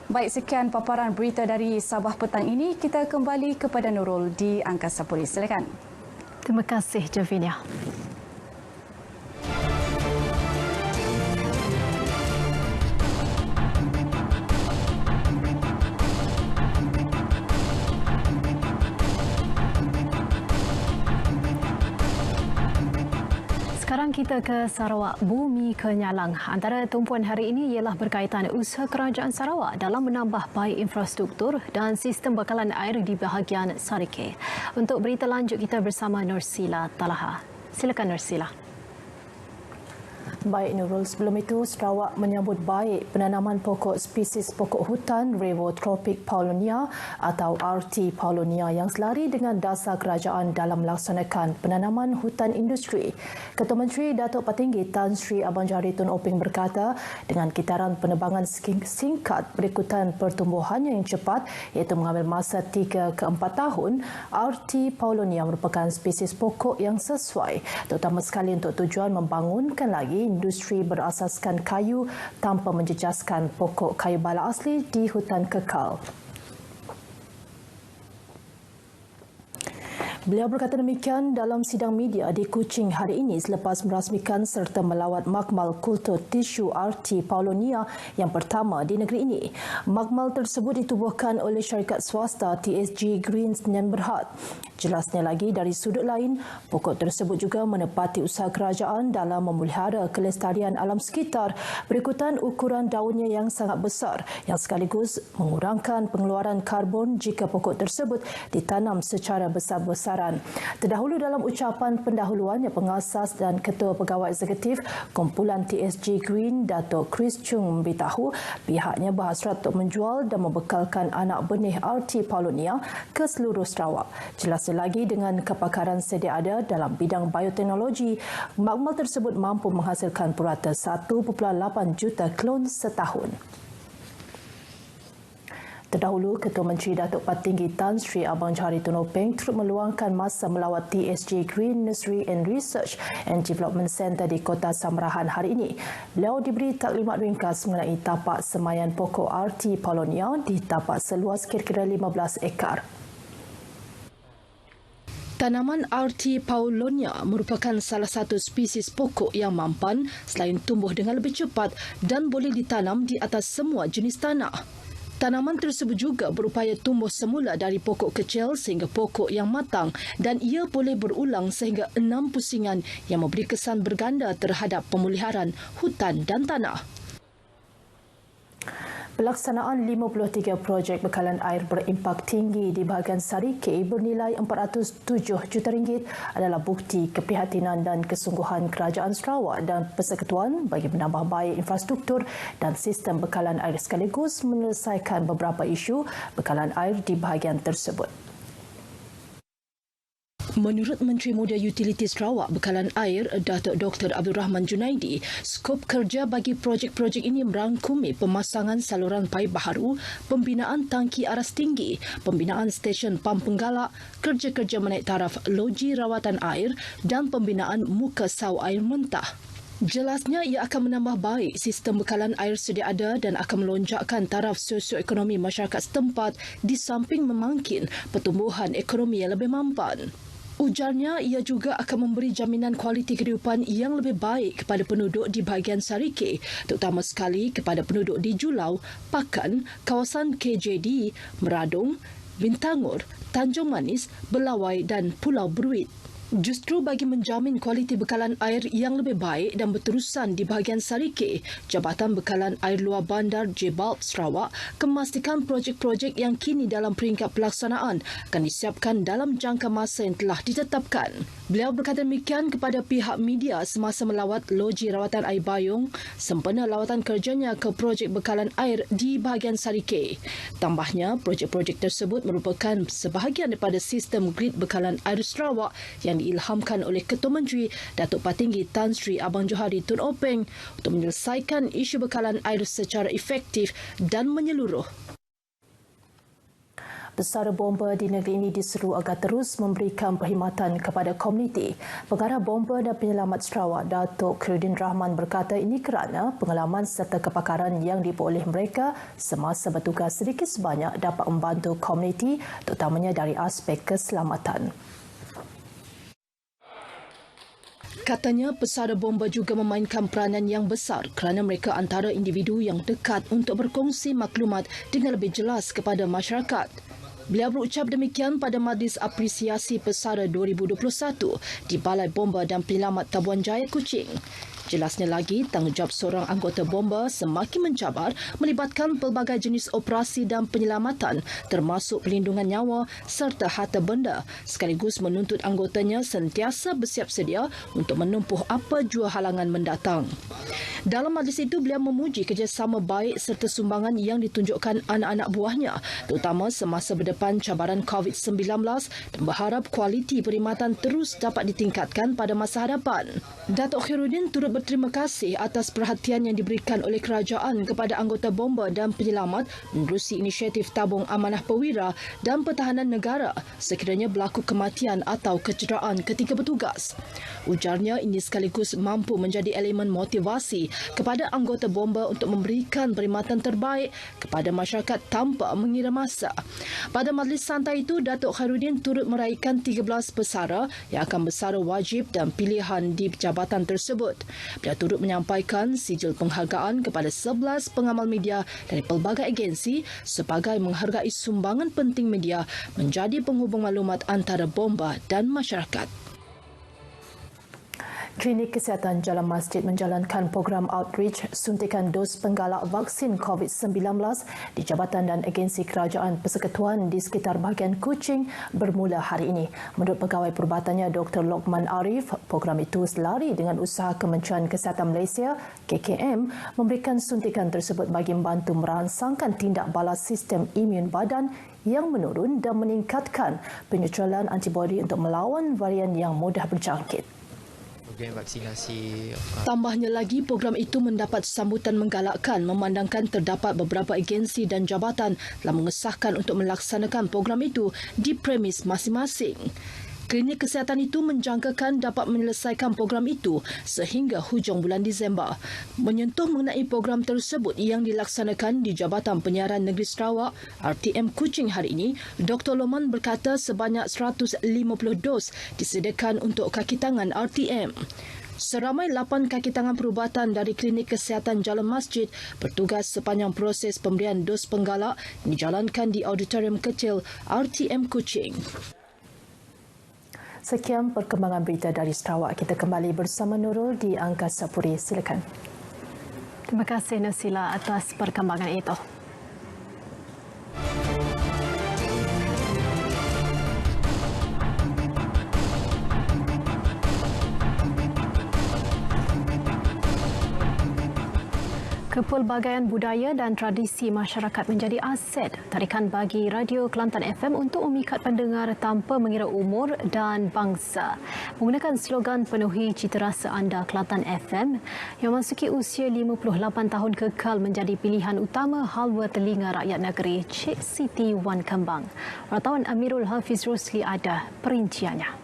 Baik, sekian paparan berita dari Sabah petang ini. Kita kembali kepada Nurul di Angkasa Polis. Silakan. Terima kasih, Javinia. Sekarang kita ke Sarawak. Bumi kenyalang. Antara tumpuan hari ini ialah berkaitan usaha kerajaan Sarawak dalam menambah baik infrastruktur dan sistem bekalan air di bahagian Sarike. Untuk berita lanjut kita bersama Nursila Talaha. Silakan Nursila. Baik Nurul, sebelum itu Sarawak menyambut baik penanaman pokok spesies pokok hutan Revotropik Paulownia atau RT Paulownia yang selari dengan dasar kerajaan dalam melaksanakan penanaman hutan industri. Ketua Menteri Datuk Patinggi Tan Sri Abang Johari Tun Openg berkata, dengan kitaran penebangan singkat berikutan pertumbuhannya yang cepat iaitu mengambil masa 3 ke 4 tahun, RT Paulownia merupakan spesies pokok yang sesuai, terutama sekali untuk tujuan membangunkan lagi industri berasaskan kayu tanpa menjejaskan pokok kayu bala asli di hutan kekal. Beliau berkata demikian dalam sidang media di Kuching hari ini selepas merasmikan serta melawat makmal kultur tisu RT Paulownia yang pertama di negeri ini. Makmal tersebut ditubuhkan oleh syarikat swasta TSG Green Sdn Bhd. Jelasnya lagi, dari sudut lain, pokok tersebut juga menepati usaha kerajaan dalam memelihara kelestarian alam sekitar berikutan ukuran daunnya yang sangat besar yang sekaligus mengurangkan pengeluaran karbon jika pokok tersebut ditanam secara besar-besaran. Terdahulu dalam ucapan pendahuluannya, pengasas dan ketua pegawai eksekutif kumpulan TSG Green, Datuk Chris Chung memberitahu pihaknya berhasrat untuk menjual dan membekalkan anak benih RT Paulownia ke seluruh Sarawak. Jelasnya lagi, dengan kepakaran sedia ada dalam bidang bioteknologi, makmal tersebut mampu menghasilkan purata 1.8 juta klon setahun. Terdahulu, Ketua Menteri Datuk Patinggi Tan Sri Abang Johari Tun Openg turut meluangkan masa melawat TSG Green Nursery and Research and Development Centre di Kota Samarahan hari ini. Beliau diberi taklimat ringkas mengenai tapak semayan pokok RT Paulownia di tapak seluas kira-kira 15 ekar. Tanaman RT Paulownia merupakan salah satu spesies pokok yang mampan selain tumbuh dengan lebih cepat dan boleh ditanam di atas semua jenis tanah. Tanaman tersebut juga berupaya tumbuh semula dari pokok kecil sehingga pokok yang matang dan ia boleh berulang sehingga 6 pusingan yang memberi kesan berganda terhadap pemeliharaan hutan dan tanah. Pelaksanaan 53 projek bekalan air berimpak tinggi di bahagian Sarike bernilai RM407 juta adalah bukti keprihatinan dan kesungguhan Kerajaan Sarawak dan Persekutuan bagi menambah baik infrastruktur dan sistem bekalan air sekaligus menyelesaikan beberapa isu bekalan air di bahagian tersebut. Menurut Menteri Muda Utiliti Sarawak Bekalan Air, Datuk Dr. Abdul Rahman Junaidi, skop kerja bagi projek-projek ini merangkumi pemasangan saluran paip baharu, pembinaan tangki aras tinggi, pembinaan stesen pam penggalak, kerja-kerja menaik taraf loji rawatan air dan pembinaan muka sau air mentah. Jelasnya, ia akan menambah baik sistem bekalan air sedia ada dan akan melonjakkan taraf sosioekonomi masyarakat setempat di samping memangkin pertumbuhan ekonomi yang lebih mampan. Ujarnya, ia juga akan memberi jaminan kualiti kehidupan yang lebih baik kepada penduduk di bahagian Sarike, terutama sekali kepada penduduk di Julau, Pakan, kawasan KJD, Meradong, Bintangor, Tanjung Manis, Belawai dan Pulau Beruit. Justru bagi menjamin kualiti bekalan air yang lebih baik dan berterusan di bahagian Sarike, Jabatan Bekalan Air Luar Bandar JBALB Sarawak memastikan projek-projek yang kini dalam peringkat pelaksanaan akan disiapkan dalam jangka masa yang telah ditetapkan. Beliau berkata demikian kepada pihak media semasa melawat loji rawatan air Bayung sempena lawatan kerjanya ke projek bekalan air di bahagian Sarike. Tambahnya, projek-projek tersebut merupakan sebahagian daripada sistem grid bekalan air Sarawak yang diilhamkan oleh Ketua Menteri Datuk Patinggi Tan Sri Abang Johari Tun Openg untuk menyelesaikan isu bekalan air secara efektif dan menyeluruh. Pesara bomba di negeri ini diseru agar terus memberikan perkhidmatan kepada komuniti. Pengarah Bomba dan Penyelamat Sarawak, Datuk Khairuddin Rahman berkata ini kerana pengalaman serta kepakaran yang diperoleh mereka semasa bertugas sedikit sebanyak dapat membantu komuniti, terutamanya dari aspek keselamatan. Katanya, pesara bomba juga memainkan peranan yang besar kerana mereka antara individu yang dekat untuk berkongsi maklumat dengan lebih jelas kepada masyarakat. Beliau berucap demikian pada Majlis Apresiasi Pesara 2021 di Balai Bomba dan Penyelamat Tabuan Jaya, Kuching. Jelasnya lagi, tanggungjawab seorang anggota bomba semakin mencabar melibatkan pelbagai jenis operasi dan penyelamatan termasuk pelindungan nyawa serta harta benda sekaligus menuntut anggotanya sentiasa bersiap sedia untuk menempuh apa jua halangan mendatang. Dalam majlis itu, beliau memuji kerjasama baik serta sumbangan yang ditunjukkan anak-anak buahnya terutama semasa berdepan cabaran COVID-19 dan berharap kualiti perkhidmatan terus dapat ditingkatkan pada masa hadapan. Datuk Khairuddin turut berterima kasih atas perhatian yang diberikan oleh kerajaan kepada anggota bomba dan penyelamat menerusi inisiatif tabung amanah perwira dan pertahanan negara sekiranya berlaku kematian atau kecederaan ketika bertugas. Ujarnya ini sekaligus mampu menjadi elemen motivasi kepada anggota bomba untuk memberikan perkhidmatan terbaik kepada masyarakat tanpa mengira masa. Pada majlis santai itu, Datuk Khairuddin turut meraihkan 13 pesara yang akan bersara wajib dan pilihan di jabatan tersebut. Beliau turut menyampaikan sijil penghargaan kepada 11 pengamal media dari pelbagai agensi sebagai menghargai sumbangan penting media menjadi penghubung maklumat antara bomba dan masyarakat. Klinik Kesihatan Jalan Masjid menjalankan program outreach suntikan dos penggalak vaksin COVID-19 di jabatan dan agensi kerajaan persekutuan di sekitar bahagian Kuching bermula hari ini. Menurut pegawai perubatannya Dr. Lokman Arif, program itu selari dengan usaha Kementerian Kesihatan Malaysia KKM memberikan suntikan tersebut bagi membantu merangsangkan tindak balas sistem imun badan yang menurun dan meningkatkan penetralan antibodi untuk melawan varian yang mudah berjangkit. Program vaksinasi. Tambahnya lagi, program itu mendapat sambutan menggalakkan memandangkan terdapat beberapa agensi dan jabatan telah mengesahkan untuk melaksanakan program itu di premis masing-masing. Klinik kesihatan itu menjangkakan dapat menyelesaikan program itu sehingga hujung bulan Disember. Menyentuh mengenai program tersebut yang dilaksanakan di Jabatan Penyiaran Negeri Sarawak RTM Kuching hari ini, Dr. Loman berkata sebanyak 150 dos disediakan untuk kaki tangan RTM. Seramai 8 kaki tangan perubatan dari Klinik Kesihatan Jalan Masjid bertugas sepanjang proses pemberian dos penggalak yang dijalankan di auditorium kecil RTM Kuching. Sekian perkembangan berita dari Sarawak. Kita kembali bersama Nurul di Angkasa Puri. Silakan. Terima kasih Nasila atas perkembangan itu. Kepelbagaian budaya dan tradisi masyarakat menjadi aset tarikan bagi Radio Kelantan FM untuk memikat pendengar tanpa mengira umur dan bangsa. Menggunakan slogan penuhi cita rasa anda Kelantan FM yang memasuki usia 58 tahun kekal menjadi pilihan utama halwa telinga rakyat negeri, Cik Siti Wan Kembang. Wartawan Amirul Hafiz Rosli ada perinciannya.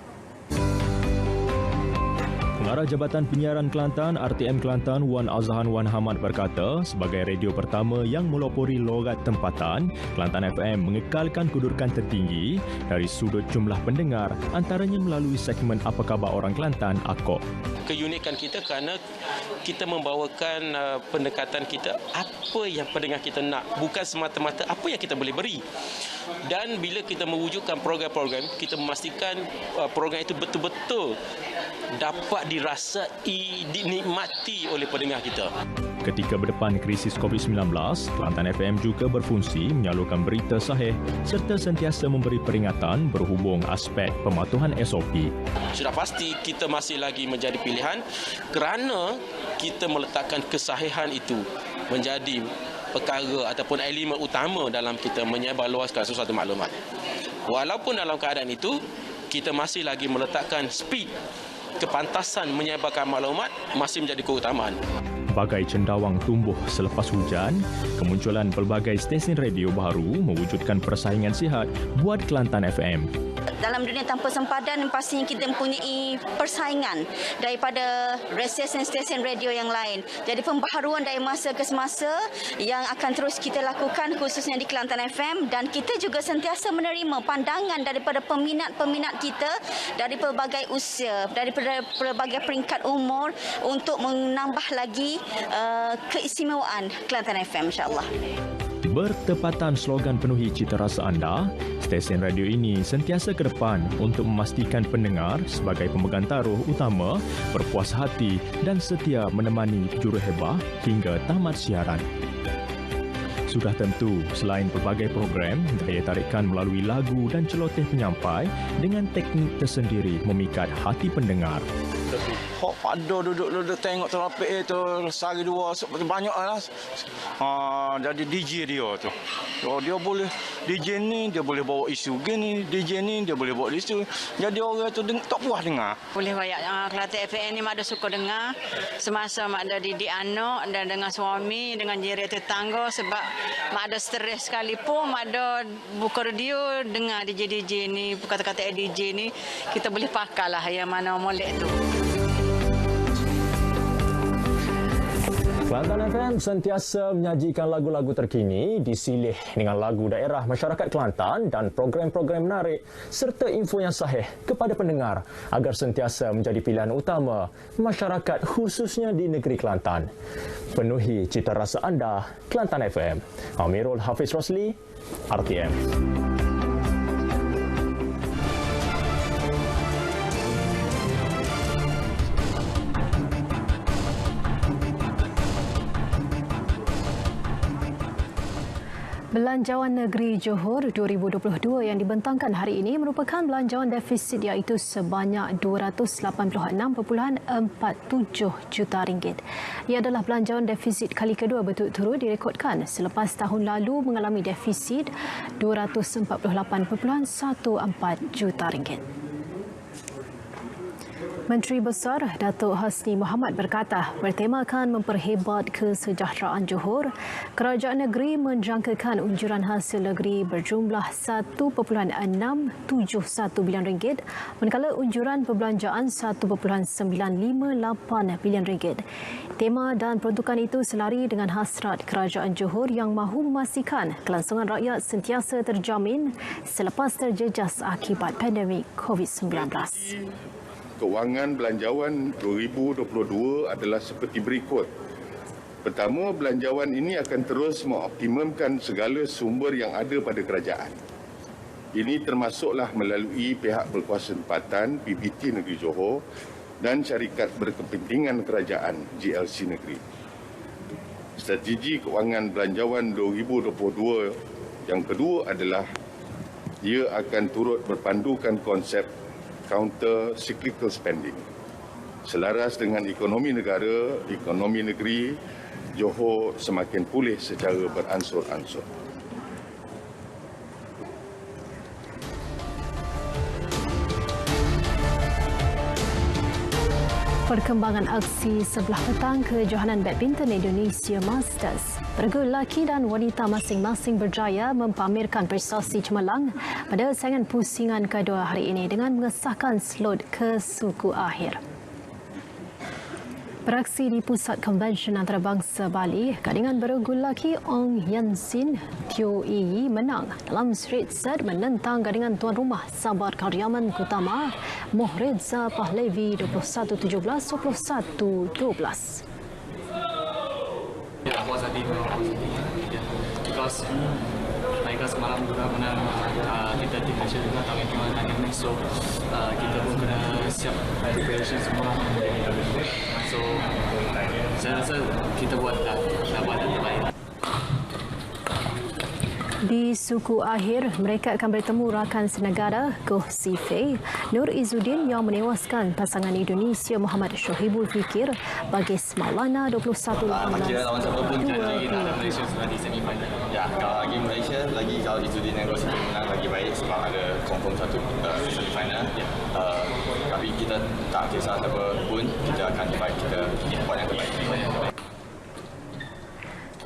Pengarah Jabatan Penyiaran Kelantan RTM Kelantan Wan Azhan Wan Hamad berkata, sebagai radio pertama yang melopori logat tempatan, Kelantan FM mengekalkan kedudukan tertinggi dari sudut jumlah pendengar antaranya melalui segmen Apa Khabar Orang Kelantan AKOK. Keunikan kita kerana kita membawakan pendekatan kita apa yang pendengar kita nak, bukan semata-mata apa yang kita boleh beri. Dan bila kita mewujudkan program-program, kita memastikan program itu betul-betul dapat dirasai, dinikmati oleh pendengar kita. Ketika berdepan krisis COVID-19, Kelantan FM juga berfungsi menyalurkan berita sahih serta sentiasa memberi peringatan berhubung aspek pematuhan SOP. Sudah pasti kita masih lagi menjadi pilihan kerana kita meletakkan kesahihan itu menjadi perkara ataupun elemen utama dalam kita menyebarluaskan sesuatu maklumat. Walaupun dalam keadaan itu, kita masih lagi meletakkan speed, kepantasan menyebarkan maklumat masih menjadi keutamaan. Bagai cendawang tumbuh selepas hujan, kemunculan pelbagai stesen radio baru mewujudkan persaingan sihat buat Kelantan FM. Dalam dunia tanpa sempadan, pastinya kita mempunyai persaingan daripada stesen-stesen radio yang lain. Jadi pembaharuan dari masa ke semasa yang akan terus kita lakukan khususnya di Kelantan FM, dan kita juga sentiasa menerima pandangan daripada peminat-peminat kita dari pelbagai usia, dari pelbagai peringkat umur untuk menambah lagi keistimewaan Kelantan FM, insya-Allah. Bertepatan slogan penuhi cita rasa anda, Stesen radio ini sentiasa ke depan untuk memastikan pendengar sebagai pemegang taruh utama berpuas hati dan setia menemani juruhebah hingga tamat siaran. Sudah tentu, selain pelbagai program, daya tarikan melalui lagu dan celoteh penyampai dengan teknik tersendiri memikat hati pendengar. Hok pada duduk tengok terapik tu sehari dua banyak lah. Jadi DJ dia tu. Dia boleh DJ ni dia boleh bawa isu gini, DJ ni dia boleh bawa isu. Jadi orang tu tak puas dengar. Boleh banyak Kelantan FM ni mak ada suka dengar semasa mak ada didik anak dan dengan suami dengan jiran tetangga sebab mak ada stres sekalipun mak ada buka radio dengar DJ ni kata-kata DJ ni kita boleh pakailah yang mana molek tu. Kelantan FM sentiasa menyajikan lagu-lagu terkini disilih dengan lagu daerah masyarakat Kelantan dan program-program menarik serta info yang sahih kepada pendengar agar sentiasa menjadi pilihan utama masyarakat khususnya di negeri Kelantan. Penuhi cita rasa anda, Kelantan FM. Amirul Hafiz Rosli, RTM. Belanjawan Negeri Johor 2022 yang dibentangkan hari ini merupakan belanjawan defisit iaitu sebanyak RM286.47 juta. Ia adalah belanjawan defisit kali kedua berturut-turut direkodkan selepas tahun lalu mengalami defisit RM248.14 juta. Menteri Besar Datuk Hasni Mohamad berkata, bertemakan memperhebat kesejahteraan Johor, kerajaan negeri menjangkakan unjuran hasil negeri berjumlah RM1.671 bilion manakala unjuran perbelanjaan RM1.958 bilion. Tema dan peruntukan itu selari dengan hasrat kerajaan Johor yang mahu memastikan kelangsungan rakyat sentiasa terjamin selepas terjejas akibat pandemik COVID-19. Kewangan belanjawan 2022 adalah seperti berikut. Pertama, belanjawan ini akan terus mengoptimumkan segala sumber yang ada pada kerajaan. Ini termasuklah melalui pihak berkuasa tempatan PBT Negeri Johor dan syarikat berkepentingan kerajaan GLC Negeri. Strategi kewangan belanjawan 2022 yang kedua adalah ia akan turut berpandukan konsep counter cyclical spending. Selaras dengan ekonomi negara, ekonomi negeri, Johor semakin pulih secara beransur-ansur. Perkembangan aksi sebelah petang kejohanan badminton Indonesia Masters. Peregu lelaki dan wanita masing-masing berjaya mempamerkan prestasi cemerlang pada saingan pusingan kedua hari ini dengan mengesahkan slot ke suku akhir. Beraksi di Pusat Konvensyen Antarabangsa Bali, gandingan beregu lelaki Ong Yan Sin Teo Yi menang dalam straight set menentang gandingan tuan rumah Sabar Karyaman Kutama Mohreza Pahlevi 21-17, 21-12. Ya, puas hati. Because mereka semalam juga menang, kita tim Malaysia juga tahun ini, so kita pun kena siap preparation semua. So saya rasa kita buat dapat yang terbaik. Di suku akhir, mereka akan bertemu rakan senegara Goh Sifei, Nur Izzuddin yang menewaskan pasangan Indonesia Muhammad Shohibul Fikir bagi Maulana 21-18. Lawan siapa pun janji kita ada Malaysia di semifinal. Ya, kalau lagi Malaysia, lagi kalau Izzuddin dan Goh Sifei menang lagi baik sebab ada confirm satu semifinal. Tapi kita tak kisah siapa pun, kita akan fight, kita buat yang terbaik.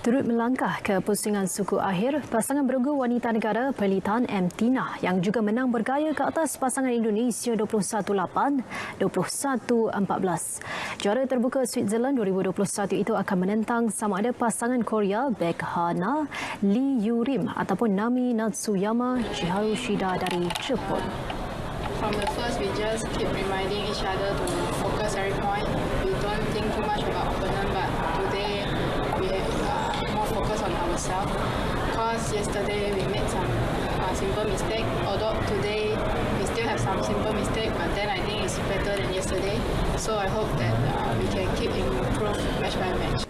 Turut melangkah ke pusingan suku akhir, pasangan beregu wanita negara Perlitan M. Tina yang juga menang bergaya ke atas pasangan Indonesia 21-8, 21-14. Juara terbuka Switzerland 2021 itu akan menentang sama ada pasangan Korea Baek Ha-na, Lee Yu-rim ataupun Nami Natsuyama Chiharu Shida dari Jepun. From the first, we just keep reminding each other to focus every point. We don't think too much about opponent, but today we more focus on ourselves. Because yesterday we made some simple mistake. Although today we still have some simple mistake, but then I think it's better than yesterday. So I hope that we can keep improve match by match.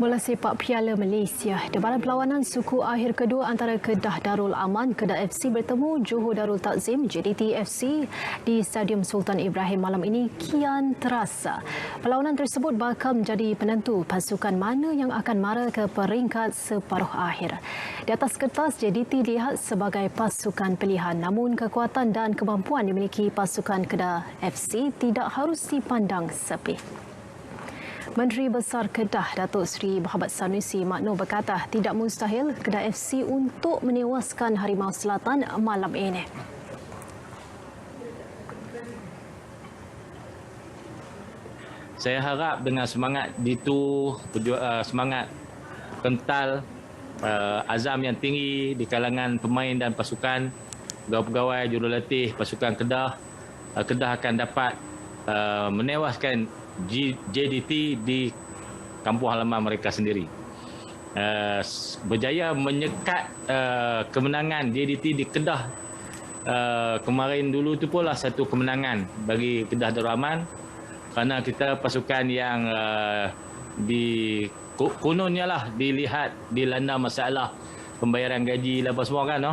Bola sepak Piala Malaysia. Debaran perlawanan suku akhir kedua antara Kedah Darul Aman, Kedah FC bertemu Johor Darul Takzim, JDT FC di Stadium Sultan Ibrahim malam ini kian terasa. Perlawanan tersebut bakal menjadi penentu pasukan mana yang akan mara ke peringkat separuh akhir. Di atas kertas, JDT dilihat sebagai pasukan pilihan, namun kekuatan dan kemampuan dimiliki pasukan Kedah FC tidak harus dipandang sepi. Menteri Besar Kedah Datuk Seri Muhammad Sanusi Makno berkata tidak mustahil Kedah FC untuk menewaskan Harimau Selatan malam ini. Saya harap dengan semangat itu, semangat kental, azam yang tinggi di kalangan pemain dan pasukan, pegawai-pegawai, jurulatih pasukan Kedah, Kedah akan dapat menewaskan JDT di kampung halaman mereka sendiri. Berjaya menyekat kemenangan JDT di Kedah kemarin dulu itu pula satu kemenangan bagi Kedah Darul Aman, kerana kita pasukan yang kononnya lah dilihat dilanda masalah pembayaran gaji dan apa semua kan, no?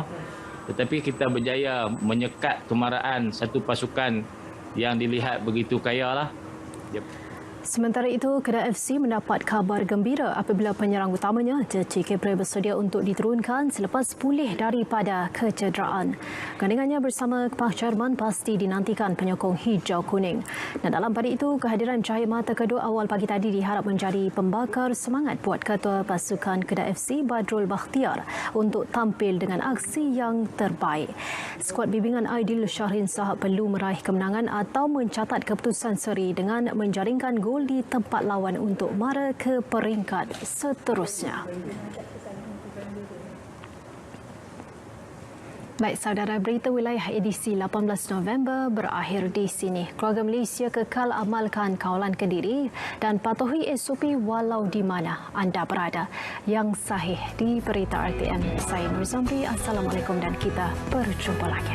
Tetapi kita berjaya menyekat kemarahan satu pasukan yang dilihat begitu kaya lah. Yep. Sementara itu, Kedah FC mendapat kabar gembira apabila penyerang utamanya, Ceci Kepre, bersedia untuk diturunkan selepas pulih daripada kecederaan. Gandingannya bersama Pak Chairman pasti dinantikan penyokong hijau kuning. Dan dalam pada itu, kehadiran cahaya mata kedua awal pagi tadi diharap menjadi pembakar semangat buat ketua pasukan Kedah FC, Badrul Bakhtiar, untuk tampil dengan aksi yang terbaik. Skuad bimbingan Aidil Syahrin Sahab perlu meraih kemenangan atau mencatat keputusan seri dengan menjaringkan gol di tempat lawan untuk mara ke peringkat seterusnya. Baik, saudara, berita wilayah edisi 18 November berakhir di sini. Keluarga Malaysia kekal amalkan kawalan Kediri dan patuhi SOP walau di mana anda berada. Yang sahih di berita RTM. Saya Nur Zamri. Assalamualaikum dan kita berjumpa lagi.